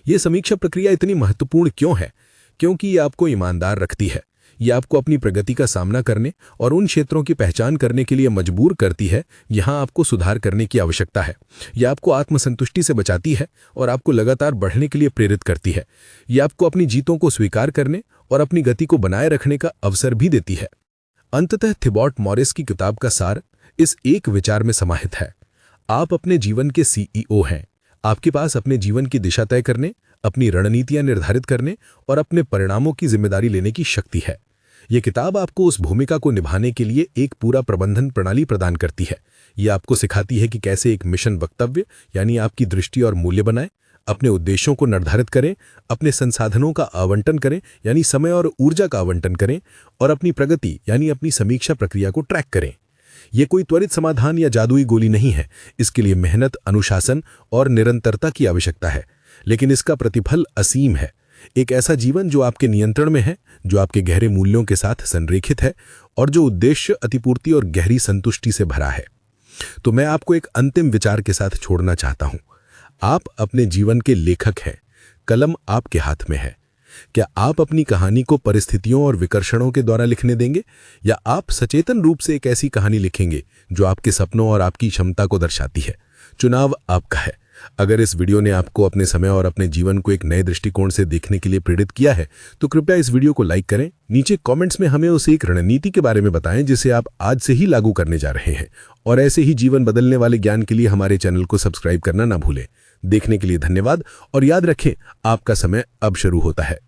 ये समीक्षा प्रक्रिया इतनी महत्वपूर्ण क्यों है? क्योंकि ये आपको ईमानदार रखती है। ये आपको अपनी प्रगति का सामना करने और उन क्षेत्रों की पहचान करने के लिए मजबूर करती है जहां आपको सुधार करने की आवश्यकता है। यह आपको आत्मसंतुष्टि से बचाती है और आपको लगातार बढ़ने के लिए प्रेरित करती है। यह आपको अपनी जीतों को स्वीकार करने और अपनी गति को बनाए रखने का अवसर भी देती है। अंततः थिबॉट मॉरिस की किताब का सार इस एक विचार में समाहित है। आप अपने जीवन के सीईओ हैं। आपके पास अपने जीवन की दिशा तय करने, अपनी रणनीतियां निर्धारित करने और अपने परिणामों की जिम्मेदारी लेने की शक्ति है। यह किताब आपको उस भूमिका को निभाने के लिए एक पूरा प्रबंधन प्रणाली प्रदान करती है। यह आपको सिखाती है कि कैसे एक मिशन वक्तव्य यानी आपकी दृष्टि और मूल्य बनाएं, अपने उद्देश्यों को निर्धारित करें, अपने संसाधनों का आवंटन करें यानी समय और ऊर्जा का आवंटन करें और अपनी प्रगति यानी अपनी समीक्षा प्रक्रिया को ट्रैक करें। यह कोई त्वरित समाधान या जादुई गोली नहीं है। इसके लिए मेहनत, अनुशासन और निरंतरता की आवश्यकता है, लेकिन इसका प्रतिफल असीम है। एक ऐसा जीवन जो आपके नियंत्रण में है, जो आपके गहरे मूल्यों के साथ संरेखित है और जो उद्देश्य, अतिपूर्ति और गहरी संतुष्टि से भरा है। तो मैं आपको एक अंतिम विचार के साथ छोड़ना चाहता हूं। आप अपने जीवन के लेखक हैं। कलम आपके हाथ में है। क्या आप अपनी कहानी को परिस्थितियों और विकर्षणों के द्वारा लिखने देंगे, या आप सचेतन रूप से एक ऐसी कहानी लिखेंगे जो आपके सपनों और आपकी क्षमता को दर्शाती है? चुनाव आपका है। अगर इस वीडियो ने आपको अपने समय और अपने जीवन को एक नए दृष्टिकोण से देखने के लिए प्रेरित किया है तो कृपया इस वीडियो को लाइक करें। नीचे कमेंट्स में हमें उस एक रणनीति के बारे में बताएं जिसे आप आज से ही लागू करने जा रहे हैं। और ऐसे ही जीवन बदलने वाले ज्ञान के लिए हमारे चैनल को सब्सक्राइब करना ना भूलें। देखने के लिए धन्यवाद और याद रखें, आपका समय अब शुरू होता है।